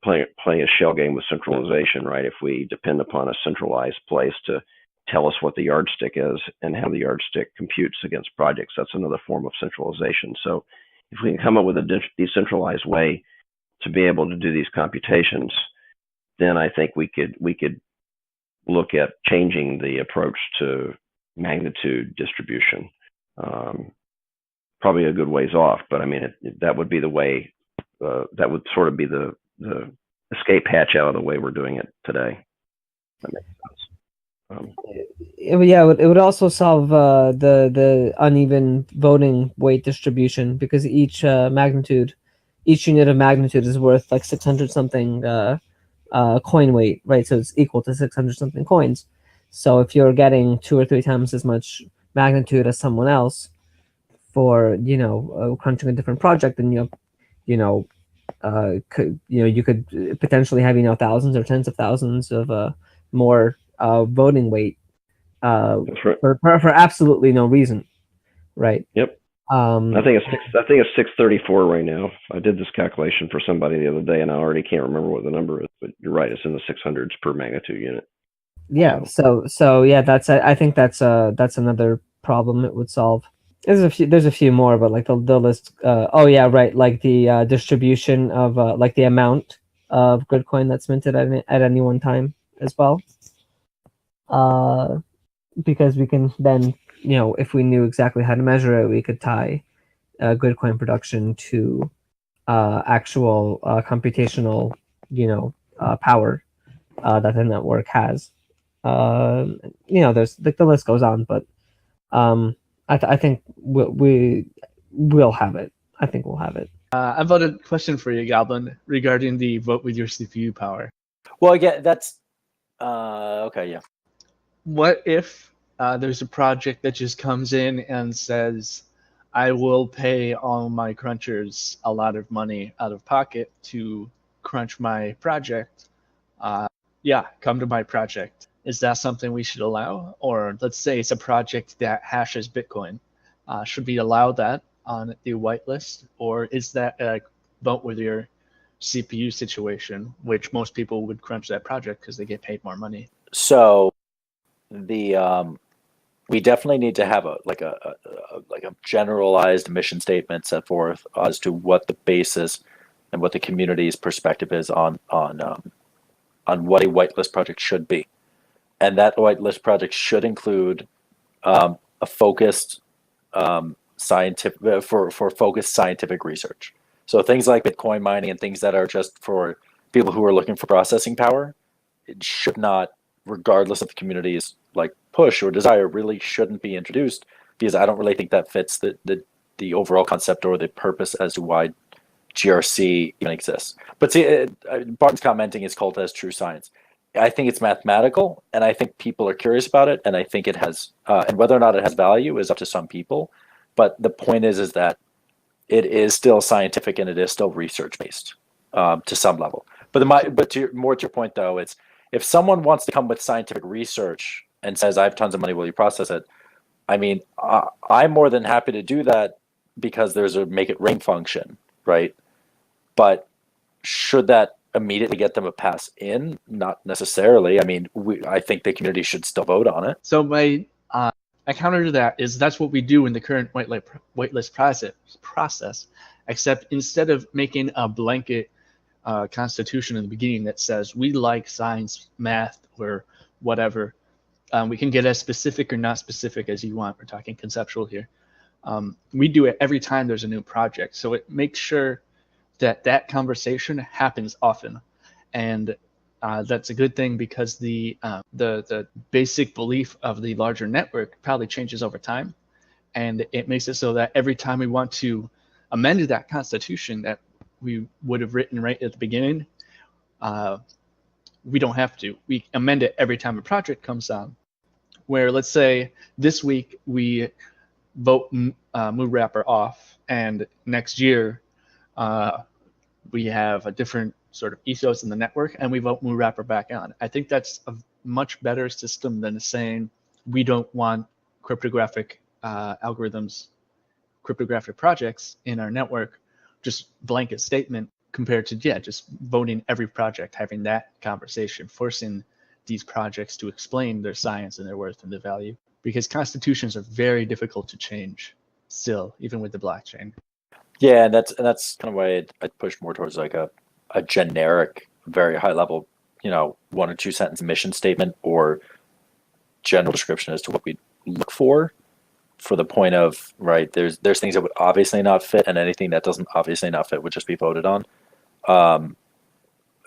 playing a shell game with centralization, right? If we depend upon a centralized place to tell us what the yardstick is and how the yardstick computes against projects, that's another form of centralization. So if we can come up with a decentralized way to be able to do these computations, then I think we could look at changing the approach to magnitude distribution. Probably a good ways off, but I mean, that would be the way, that would sort of be the escape hatch out of the way we're doing it today. That makes sense.
It would also solve the uneven voting weight distribution, because each unit of magnitude is worth like 600 something coin weight, right? So it's equal to 600 something coins. So if you're getting 2 or 3 times as much magnitude as someone else for crunching a different project, then you could potentially have thousands or tens of thousands of more voting weight
That's right.
for absolutely no reason, right?
Yep. I think it's 634 right now. I did this calculation for somebody the other day, and I already can't remember what the number is. But you're right; it's in the 600s per magnitude unit.
Yeah. So yeah, I think that's another problem it would solve. There's a few more, but like the list. Oh yeah, right. Like the distribution of like the amount of Gridcoin that's minted at any one time as well. Because we can then, if we knew exactly how to measure it, we could tie Gridcoin production to actual computational, power that the network has. There's the list goes on, but I think we'll have it. I think we'll have it.
I've got a question for you, Goblin, regarding the vote with your CPU power.
Well, again, that's okay. Yeah.
What if there's a project that just comes in and says, I will pay all my crunchers a lot of money out of pocket to crunch my project. Come to my project. Is that something we should allow? Or let's say it's a project that hashes Bitcoin. Should we allow that on the whitelist? Or is that a vote with your CPU situation, which most people would crunch that project because they get paid more money?
So we definitely need to have a generalized mission statement set forth as to what the basis and what the community's perspective is on what a whitelist project should be, and that whitelist project should include a focused scientific focused scientific research. So things like Bitcoin mining and things that are just for people who are looking for processing power, it should not, regardless of the community's like push or desire, really shouldn't be introduced, because I don't really think that fits the overall concept or the purpose as to why GRC even exists. But see, Barton's commenting is called as true science. I think it's mathematical, and I think people are curious about it, and I think it has, and whether or not it has value is up to some people. But the point is that it is still scientific and it is still research based to some level. But more to your point though, it's if someone wants to come with scientific research and says, I have tons of money, will you process it? I mean, I'm more than happy to do that because there's a make it rain function, right? But should that immediately get them a pass in? Not necessarily. I mean, I think the community should still vote on it.
So my counter to that is that's what we do in the current whitelist process, except instead of making a blanket constitution in the beginning that says we like science, math, or whatever, we can get as specific or not specific as you want. We're talking conceptual here. We do it every time there's a new project, so it makes sure that conversation happens often, and that's a good thing because the basic belief of the larger network probably changes over time, and it makes it so that every time we want to amend that constitution that we would have written right at the beginning, we don't have to. We amend it every time a project comes on. Where let's say this week we vote Mood Wrapper off, and next year we have a different sort of ethos in the network and we vote Mood Wrapper back on. I think that's a much better system than saying we don't want cryptographic algorithms, cryptographic projects in our network, just blanket statement compared to just voting every project, having that conversation, forcing these projects to explain their science and their worth and their value, because constitutions are very difficult to change still, even with the blockchain.
Yeah, and that's kind of why I push more towards like a generic, very high level, 1 or 2 sentence mission statement or general description as to what we look for the point of, right, there's things that would obviously not fit, and anything that doesn't obviously not fit would just be voted on,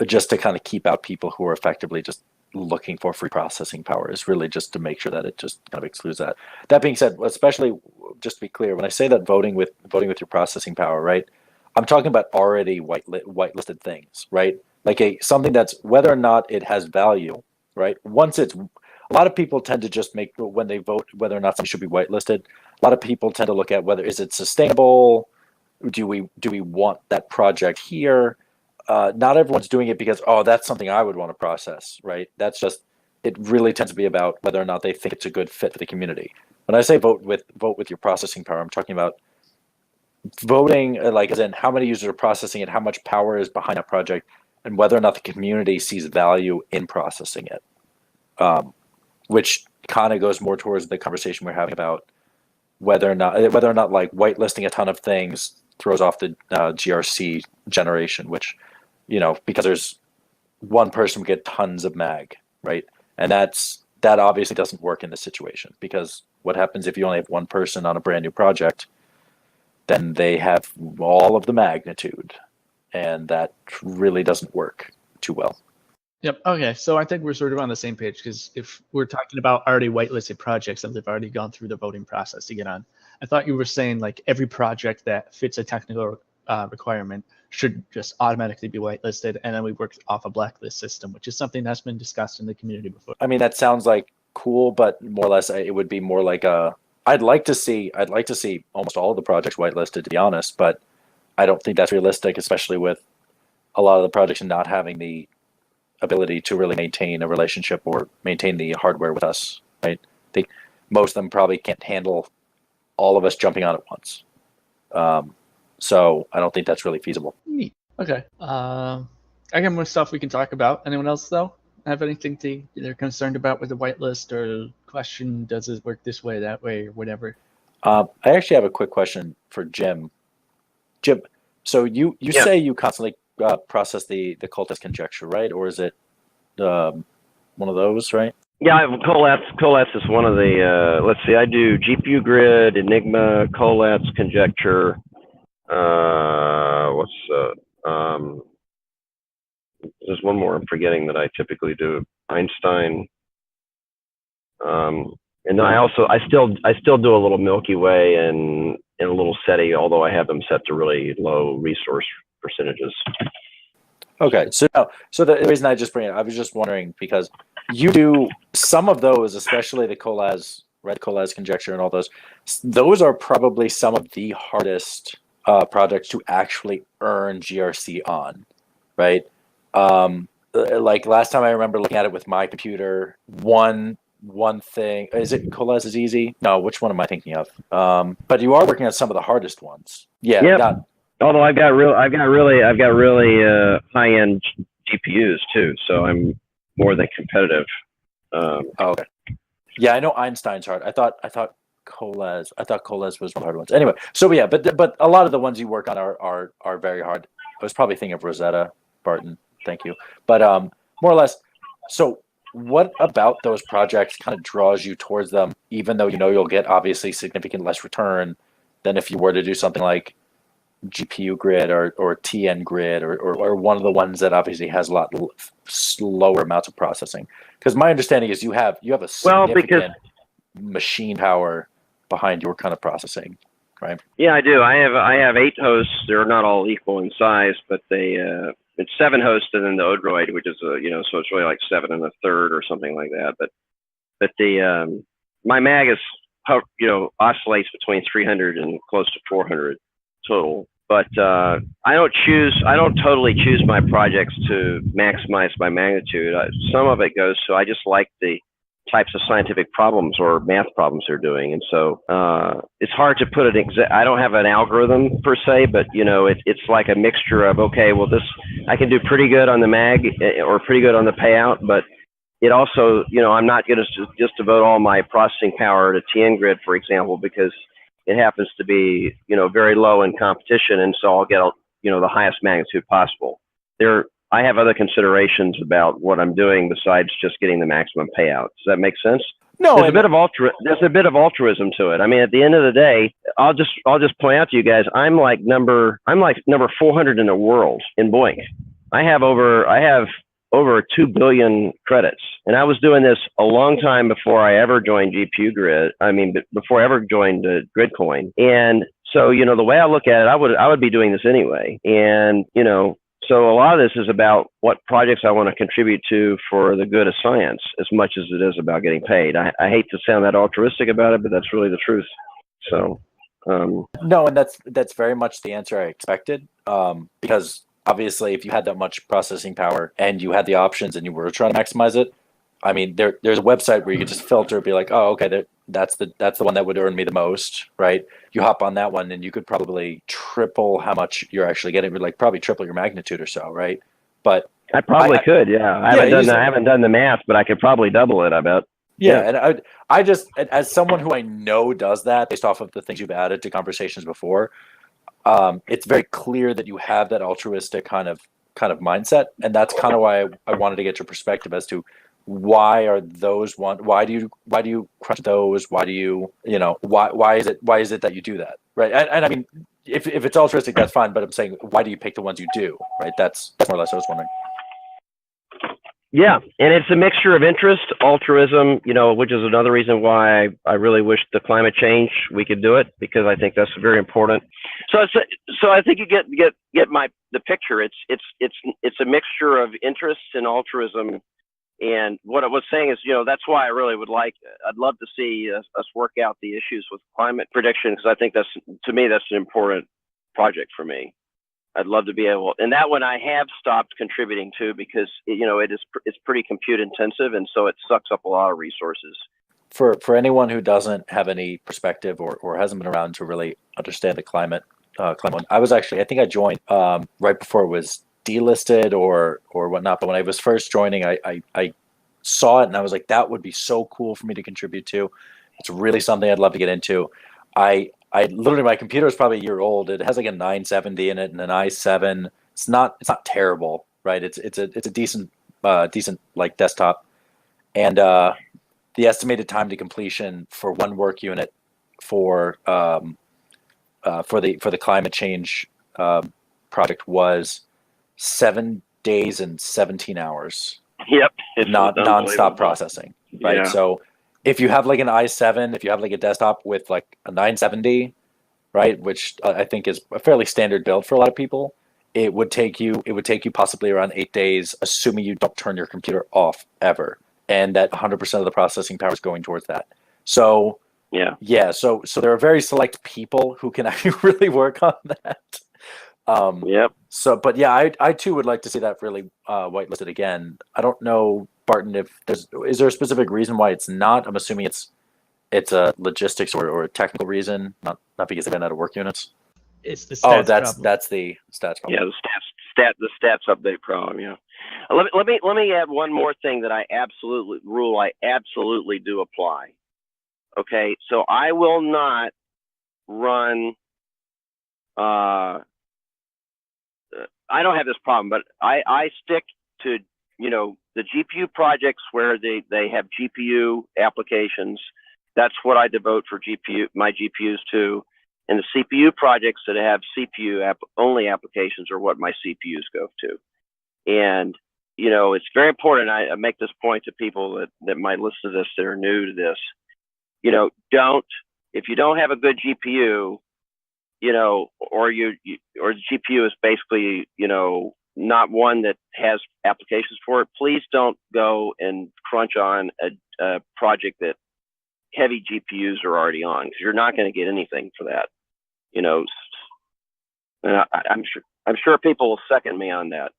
just to kind of keep out people who are effectively just looking for free processing power, is really just to make sure that it just kind of excludes that. That being said, especially just to be clear, when I say that voting with your processing power, right, I'm talking about already whitelisted things, right? Like something that's whether or not it has value, right? Once it's, a lot of people tend to just make, when they vote whether or not something should be whitelisted, a lot of people tend to look at whether is it sustainable, do we want that project here? Not everyone's doing it because, oh, that's something I would want to process, right? That's just it really tends to be about whether or not they think it's a good fit for the community. When I say vote with your processing power, I'm talking about voting like as in how many users are processing it, how much power is behind that project, and whether or not the community sees value in processing it, which kind of goes more towards the conversation we're having about whether or not like whitelisting a ton of things throws off the GRC generation, which, you know, because there's one person would get tons of mag, right? And that obviously doesn't work in this situation, because what happens if you only have one person on a brand new project? Then they have all of the magnitude, and that really doesn't work too well.
Yep. Okay. So I think we're sort of on the same page, because if we're talking about already whitelisted projects that they've already gone through the voting process to get on, I thought you were saying like every project that fits a technical requirement should just automatically be whitelisted, and then we work off a blacklist system, which is something that's been discussed in the community before.
I mean, that sounds like cool, but more or less it would be more like a. I'd like to see almost all of the projects whitelisted, to be honest, but I don't think that's realistic, especially with a lot of the projects not having the ability to really maintain a relationship or maintain the hardware with us, right? Most of them probably can't handle all of us jumping on at once. So I don't think that's really feasible.
Neat. Okay. I got more stuff we can talk about. Anyone else, though, have anything they're concerned about with the whitelist, or question, does it work this way, that way, or whatever?
I actually have a quick question for Jim. Jim, so you say you constantly process the cultist conjecture, right? Or is it one of those, right?
Yeah, Coalesce is one of the, let's see, I do GPU grid, Enigma, Coalesce, conjecture, there's one more I'm forgetting that I typically do, Einstein, and then I still do a little Milky Way and a little SETI, although I have them set to really low resource percentages.
Okay, so the reason I just bring it, I was just wondering, because you do some of those, especially the Coalesce, red Coalesce conjecture and all those are probably some of the hardest projects to actually earn GRC on, right? Like last time I remember looking at it with my computer, one thing, is it Coalesce is easy? No, which one am I thinking of? But you are working on some of the hardest ones. Yeah.
Yep. Although I've got really high-end GPUs too, so I'm more than competitive.
Okay. Yeah, I know Einstein's hard. I thought Coalesce was one of the hard ones. Anyway, so yeah, but a lot of the ones you work on are very hard. I was probably thinking of Rosetta, Barton. Thank you. But more or less, so what about those projects kind of draws you towards them, even though you know you'll get obviously significant less return than if you were to do something like GPU grid or TN grid or one of the ones that obviously has a lot slower amounts of processing? Because my understanding is you have a significant machine power behind your kind of processing, right?
Yeah, I do. I have 8 hosts. They're not all equal in size, but it's 7 hosts and then the Odroid, which is so it's really like 7 1/3 or something like that. But the my mag is oscillates between 300 and close to 400 total. But I don't totally choose my projects to maximize my magnitude. Some of it goes to I just like the types of scientific problems or math problems they're doing, and so it's hard to put an I don't have an algorithm per se, but it's like a mixture of, okay, well, this I can do pretty good on the mag or pretty good on the payout, but it also I'm not going to just devote all my processing power to TN grid, for example, because it happens to be very low in competition, and so I'll get the highest magnitude possible. I have other considerations about what I'm doing besides just getting the maximum payout. Does that make sense?
No,
there's a bit of altruism to it. I mean, at the end of the day, I'll just point out to you guys, I'm like number 400 in the world in BOINC. I have over 2 billion credits, and I was doing this a long time before I ever joined GPU Grid. I mean, before I ever joined Gridcoin. And so the way I look at it, I would be doing this anyway. And so a lot of this is about what projects I want to contribute to for the good of science, as much as it is about getting paid. I hate to sound that altruistic about it, but that's really the truth. So
no, and that's very much the answer I expected, because obviously if you had that much processing power and you had the options and you were trying to maximize it, I mean, there's a website where you can just filter, be like, oh, okay, that's the one that would earn me the most, right? You hop on that one, and you could probably triple how much you're actually getting, like probably triple your magnitude or so, right? But
I probably could, yeah. I haven't done the math, but I could probably double it, I bet.
Yeah, and I just, as someone who I know does that based off of the things you've added to conversations before, it's very clear that you have that altruistic kind of mindset, and that's kind of why I wanted to get your perspective as to why are those why do you crunch those, why do you why is it that you do that, right? And I mean, if it's altruistic, that's fine, but I'm saying, why do you pick the ones you do, right? That's more or less what I was wondering.
Yeah, and it's a mixture of interest, altruism, which is another reason why I really wish the climate change we could do it, because I think that's very important. So I think you get the picture. It's a mixture of interests and altruism. And what I was saying is, that's why I really I'd love to see us work out the issues with climate prediction, because I think that's an important project for me. I'd love to be able, and that one I have stopped contributing to, because it's pretty compute intensive, and so it sucks up a lot of resources.
For anyone who doesn't have any perspective or hasn't been around to really understand the climate one, I think I joined right before it was delisted or whatnot. But when I was first joining, I saw it and I was like, that would be so cool for me to contribute to. It's really something I'd love to get into. I literally, my computer is probably a year old. It has like a 970 in it and an i7. It's not terrible, right? It's a decent like desktop, and the estimated time to completion for one work unit for the climate change project was 7 days and 17 hours.
Yep,
it's non-stop processing, right? Yeah. So if you have like an i7, if you have like a desktop with like a 970, right, which I think is a fairly standard build for a lot of people, it would take you possibly around 8 days, assuming you don't turn your computer off ever, and that 100% of the processing power is going towards that. So so there are very select people who can actually really work on that. So, but yeah, I too would like to see that really whitelisted again. I don't know, Barton, if is there a specific reason why it's not? I'm assuming it's a logistics or a technical reason, not because they've been out of work units.
It's the stats
problem. That's the stats problem.
Yeah, the stats update problem. Yeah. Let me add one more thing that I absolutely do apply. Okay, so I will not run. I don't have this problem, but I stick to the GPU projects where they have GPU applications. That's what I devote my GPUs to, and the CPU projects that have CPU only applications are what my CPUs go to. And it's very important. I make this point to people that might listen to this that are new to this. If you don't have a good GPU, or the GPU is basically, not one that has applications for it, please don't go and crunch on a project that heavy GPUs are already on, because you're not going to get anything for that. And I'm sure people will second me on that.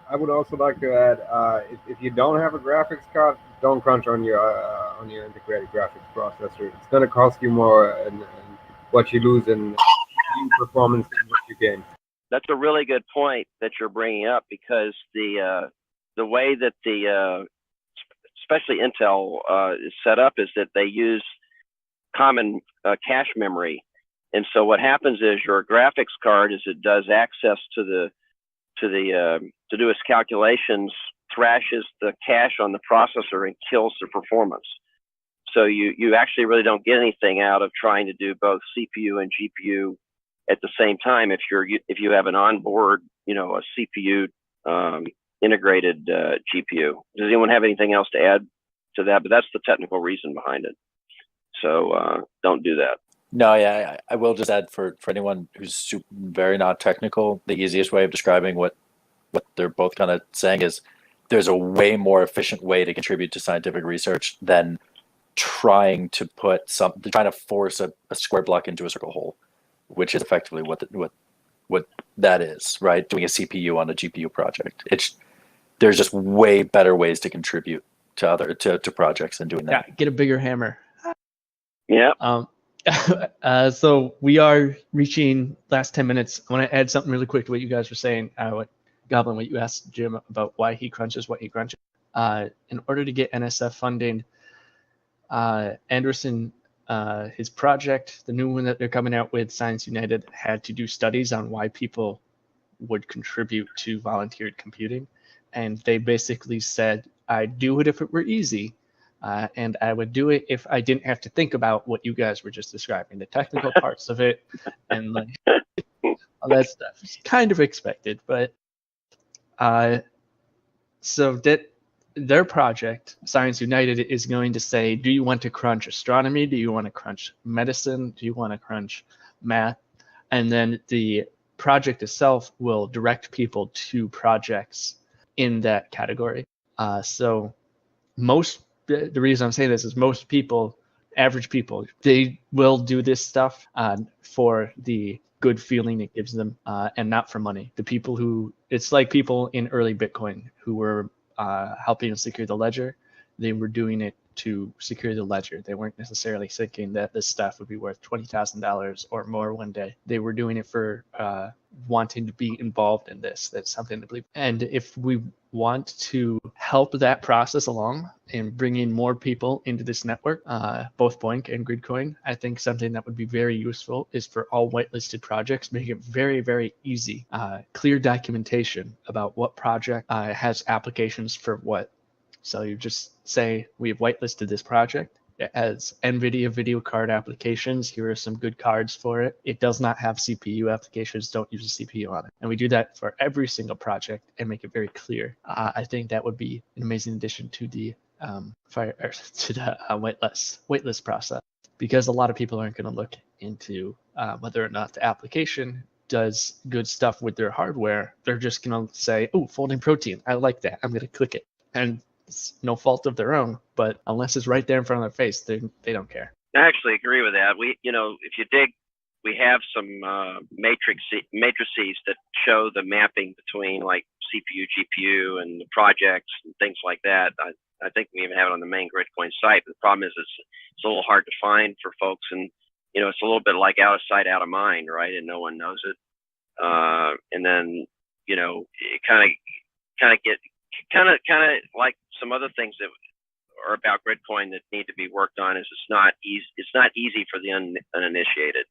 I would also like to add, if you don't have a graphics card, don't crunch on your integrated graphics processor. It's going to cost you more, and what you lose in performance than what you gain.
That's a really good point that you're bringing up, because the way that especially Intel is set up is that they use common cache memory, and so what happens is your graphics card, as it does access to do its calculations, thrashes the cache on the processor and kills the performance. So you actually really don't get anything out of trying to do both CPU and GPU at the same time if you have an onboard, a CPU integrated GPU. Does anyone have anything else to add to that? But that's the technical reason behind it. So don't do that.
No, yeah, I will just add for anyone who's very not technical, the easiest way of describing what they're both kind of saying is there's a way more efficient way to contribute to scientific research than trying to force a square block into a circle hole, which is effectively what that is, right? Doing a CPU on a GPU project. there's just way better ways to contribute to projects than doing that.
Yeah, get a bigger hammer.
Yeah.
So we are reaching last 10 minutes. I want to add something really quick to what you guys were saying. What Goblin, what you asked Jim about why he crunches what he crunches. In order to get NSF funding, Anderson, his project, the new one that they're coming out with, Science United, had to do studies on why people would contribute to volunteered computing. And they basically said, I'd do it if it were easy. And I would do it if I didn't have to think about what you guys were just describing, the technical parts of it, and like all that stuff. It's kind of expected, but so that their project, Science United, is going to say, do you want to crunch astronomy? Do you want to crunch medicine? Do you want to crunch math? And then the project itself will direct people to projects in that category. So the reason I'm saying this is most people, average people, they will do this stuff for the good feeling it gives them and not for money. The people who, it's like people in early Bitcoin who were helping secure the ledger, they were doing it to secure the ledger. They weren't necessarily thinking that this stuff would be worth $20,000 or more one day. They were doing it for wanting to be involved in this. That's something to believe. And if we want to help that process along and bring in more people into this network, both BOINC and Gridcoin, I think something that would be very useful is for all whitelisted projects, make it very, very easy, clear documentation about what project has applications for what. So you just say, we have whitelisted this project. It has NVIDIA video card applications. Here are some good cards for it. It does not have CPU applications. Don't use a CPU on it. And we do that for every single project and make it very clear. I think that would be an amazing addition to the whitelist process, because a lot of people aren't going to look into whether or not the application does good stuff with their hardware. They're just going to say, oh, folding protein, I like that, I'm going to click it. And it's no fault of their own, but unless it's right there in front of their face, they don't care.
I actually agree with that. If you dig, we have some matrices that show the mapping between like CPU, GPU, and the projects and things like that. I think we even have it on the main Gridcoin site. But the problem is it's a little hard to find for folks, and it's a little bit like out of sight, out of mind, right? And no one knows it. And then it kind of like some other things that are about Gridcoin that need to be worked on is it's not easy for the uninitiated.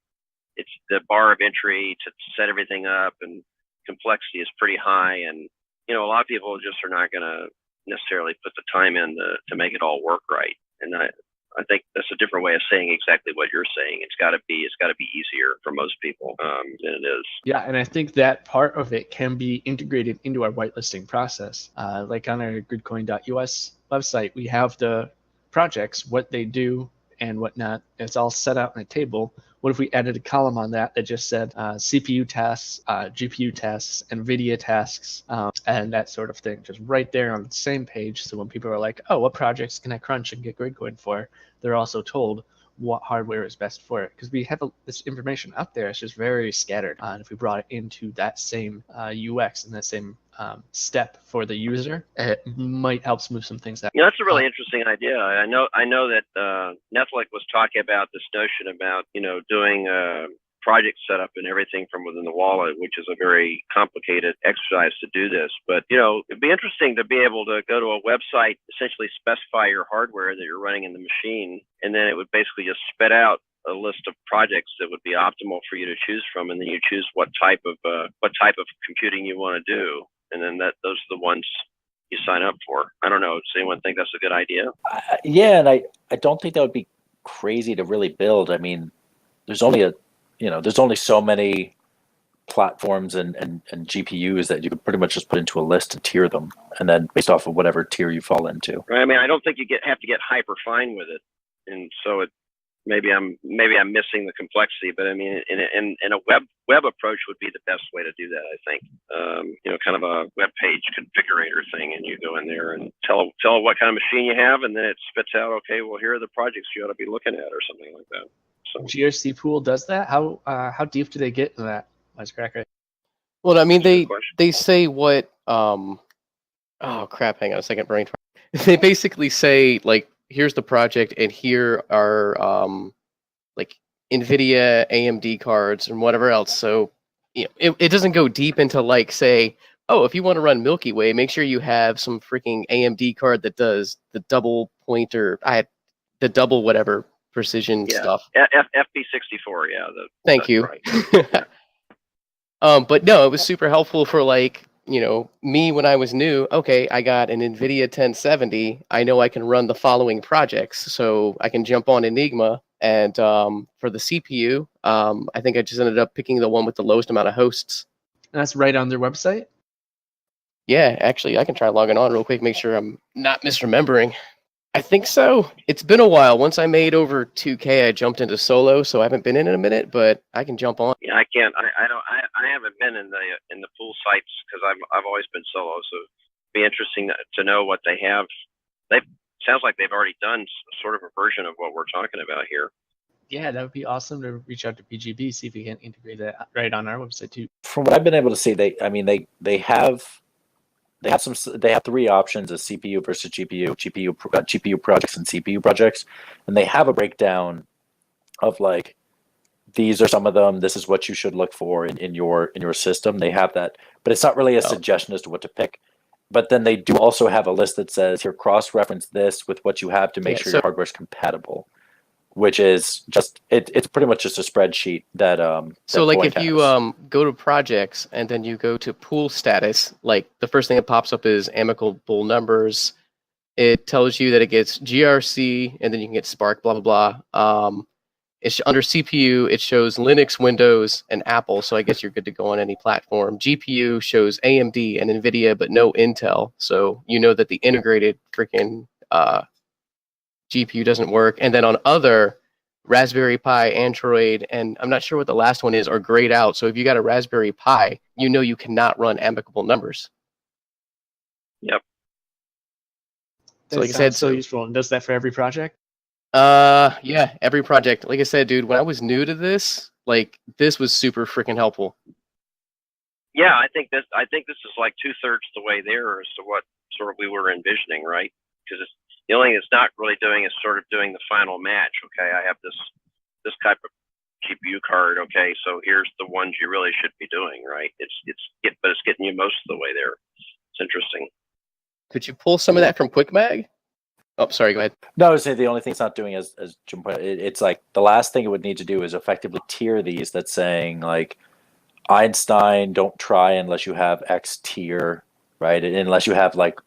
It's the bar of entry to set everything up, and complexity is pretty high, and a lot of people just are not going to necessarily put the time in to make it all work right. And I think that's a different way of saying exactly what you're saying. It's got to be easier for most people than it is.
Yeah, and I think that part of it can be integrated into our whitelisting process. Like on our gridcoin.us website, we have the projects, what they do and whatnot. It's all set out in a table. What if we added a column on that just said CPU tasks, GPU tasks, NVIDIA tasks, and that sort of thing, just right there on the same page. So when people are like, oh, what projects can I crunch and get Gridcoin for? They're also told what hardware is best for it, because we have this information out there. It's just very scattered. And if we brought it into that same UX and that same step for the user, it might help smooth some things out.
That's a really interesting idea. I know that Netflix was talking about this notion about doing project setup and everything from within the wallet, which is a very complicated exercise to do this. But it'd be interesting to be able to go to a website, essentially specify your hardware that you're running in the machine, and then it would basically just spit out a list of projects that would be optimal for you to choose from, and then you choose what type of computing you want to do, and then those are the ones you sign up for. I don't know. Does anyone think that's a good idea?
Yeah, and I don't think that would be crazy to really build. I mean, there's only there's only so many platforms and GPUs that you could pretty much just put into a list and tier them, and then based off of whatever tier you fall into.
Right. I mean, I don't think you have to get hyper fine with it, and so maybe I'm missing the complexity. But I mean, in a web approach would be the best way to do that. I think kind of a web page configurator thing, and you go in there and tell it what kind of machine you have, and then it spits out, okay, well, here are the projects you ought to be looking at, or something like that. So
GRC pool does that? How deep do they get into that, Wisecracker?
Well, I mean, they say what Oh crap! Hang on a second, brain. They basically say like, here's the project, and here are like NVIDIA, AMD cards, and whatever else. So it doesn't go deep into like say, oh, if you want to run Milky Way, make sure you have some freaking AMD card that does the double pointer, the double whatever precision stuff.
FP64, yeah.
Thank you.
Right.
But no, it was super helpful for like, me when I was new. Okay, I got an NVIDIA 1070. I know I can run the following projects, so I can jump on Enigma. And for the CPU, I think I just ended up picking the one with the lowest amount of hosts.
And that's right on their website?
Yeah, actually, I can try logging on real quick, make sure I'm not misremembering. I think so. It's been a while. Once I made over 2K, I jumped into solo, so I haven't been in a minute, but I can jump on.
Yeah, I can't. I haven't been in the pool sites because I've always been solo. So it'd be interesting to know what they have. Sounds like they've already done sort of a version of what we're talking about here.
Yeah, that would be awesome to reach out to BGB, see if we can integrate that right on our website too.
From what I've been able to see, they have 3 options of CPU versus GPU projects and CPU projects, and they have a breakdown of like, these are some of them. This is what you should look for in your system. They have that, but it's not really a suggestion as to what to pick. But then they do also have a list that says here, cross-reference this with what you have to make sure your hardware is compatible, which is just it's pretty much just a spreadsheet that
So
that
like
BOINC
if you
has.
go to projects and then you go to pool status, like the first thing that pops up is amicable numbers. It tells you that it gets GRC and then you can get Spark, blah blah blah. It's under CPU, it shows Linux, Windows, and Apple, so I guess you're good to go on any platform. GPU shows AMD and NVIDIA, but no Intel, so you know that the integrated freaking GPU doesn't work. And then on other, Raspberry Pi, Android, and I'm not sure what the last one is, are grayed out. So if you got a Raspberry Pi, you know you cannot run amicable numbers.
Yep.
So like I said,
so useful. And does that for every project?
Yeah, every project. Like I said, dude, when I was new to this, like this was super freaking helpful.
Yeah, I think this is like 2/3 the way there as to what sort of we were envisioning, right? Because the only thing it's not really doing is sort of doing the final match. Okay, I have this type of GPU card. Okay, so here's the ones you really should be doing, right? But it's getting you most of the way there. It's interesting.
Could you pull some of that from QuickMag? Oh, sorry, go ahead.
No, I would say the only thing it's not doing is, as Jim pointed out, it's like the last thing it would need to do is effectively tier these. That's saying like Einstein, don't try unless you have X tier, right? Unless you have like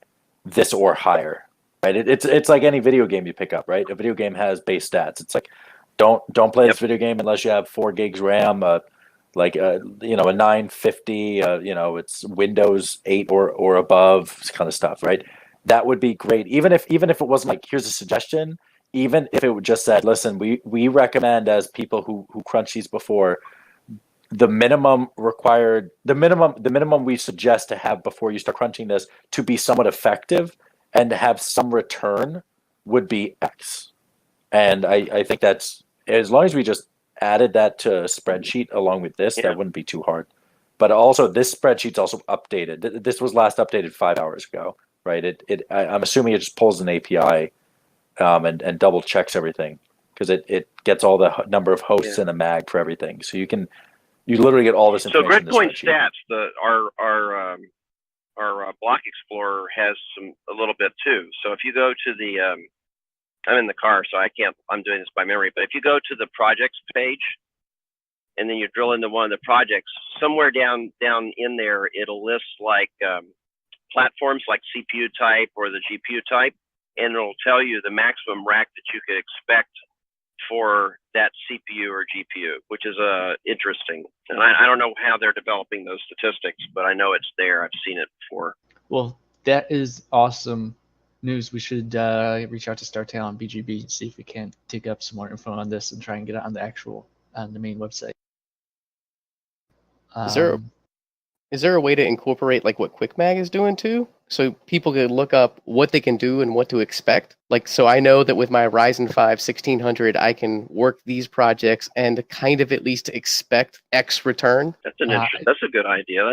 this or higher, right? It's like any video game you pick up, right? A video game has base stats. It's like don't play this video game unless you have 4 gigs RAM, a 950, it's Windows 8 or above kind of stuff, right? That would be great. Even if it wasn't like, here's a suggestion, even if it would just said, listen, we recommend as people who crunch these before, the minimum we suggest to have before you start crunching this to be somewhat effective and to have some return would be X. And I think that's, as long as we just added that to a spreadsheet along with this, that wouldn't be too hard. But also this spreadsheet's also updated. This was last updated 5 hours ago, right? I'm assuming it just pulls an API and double checks everything because it gets all the number of hosts in a mag for everything. So you literally get all this information.
So Gridcoin stats, our block explorer has a little bit too. So if you go to the I'm in the car, so I'm doing this by memory, but if you go to the projects page and then you drill into one of the projects, somewhere down in there, it'll list like platforms like CPU type or the GPU type, and it'll tell you the maximum rack that you could expect for that CPU or GPU, which is interesting. And I don't know how they're developing those statistics, but I know it's there. I've seen it before.
Well, that is awesome news. We should reach out to StarTale and BGB and see if we can dig up some more info on this and try and get it on the main website.
Is there a way to incorporate like what QuickMag is doing too? so people can look up what they can do and what to expect. Like, so I know that with my Ryzen 5 1600, I can work these projects and kind of at least expect X return.
That's an that's a good idea.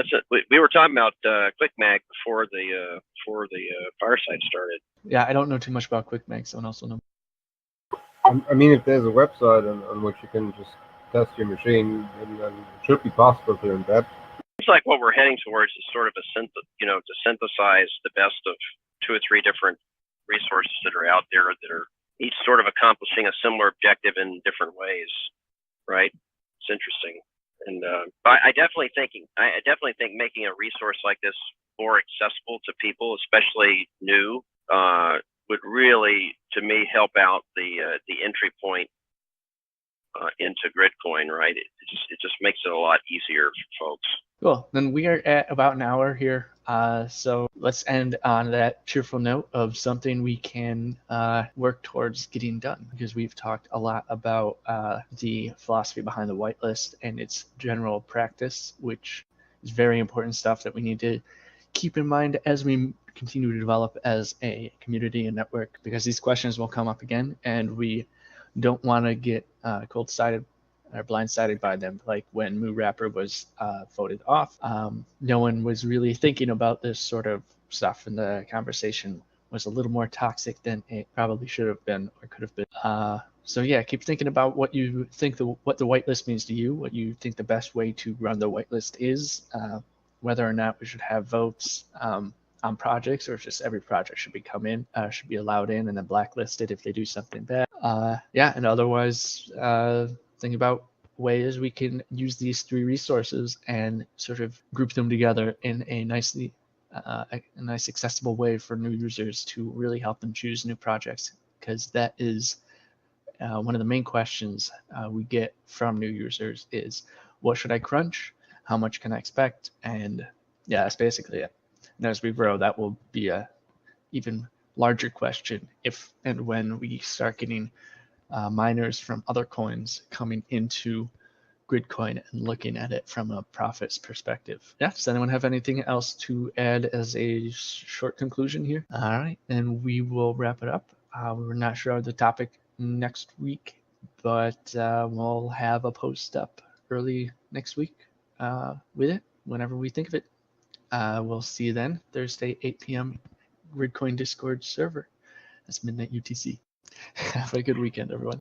We were talking about QuickMag before the Fireside started.
Yeah, I don't know too much about QuickMag. Someone else will know.
I mean, if there's a website on which you can just test your machine, then it should be possible to embed.
It's like what we're heading towards is sort of to synthesize the best of 2 or 3 different resources that are out there that are each sort of accomplishing a similar objective in different ways, right? It's interesting, and I definitely think making a resource like this more accessible to people, especially new, would really, to me, help out the entry point into Gridcoin, right? It just makes it a lot easier for folks.
Cool. Then we are at about an hour here. So let's end on that cheerful note of something we can work towards getting done, because we've talked a lot about the philosophy behind the whitelist and its general practice, which is very important stuff that we need to keep in mind as we continue to develop as a community and network, because these questions will come up again and we don't want to get cold-sided or blindsided by them. Like when Moo Rapper was voted off, no one was really thinking about this sort of stuff, and the conversation was a little more toxic than it probably should have been or could have been. So yeah, keep thinking about what you think what the whitelist means to you, what you think the best way to run the whitelist is, whether or not we should have votes on projects, or if just every project should be allowed in and then blacklisted if they do something bad. Yeah, and otherwise, think about ways we can use these 3 resources and sort of group them together in a nice accessible way for new users to really help them choose new projects, because that is one of the main questions we get from new users is, what should I crunch? How much can I expect? And yeah, that's basically it. And as we grow, that will be a even larger question if and when we start getting miners from other coins coming into Gridcoin and looking at it from a profits perspective. Yeah, does anyone have anything else to add as a short conclusion here? All right, then we will wrap it up. We're not sure of the topic next week, but we'll have a post up early next week with it, whenever we think of it. We'll see you then, Thursday, 8 p.m. Gridcoin Discord server. That's midnight UTC. Have a good weekend, everyone.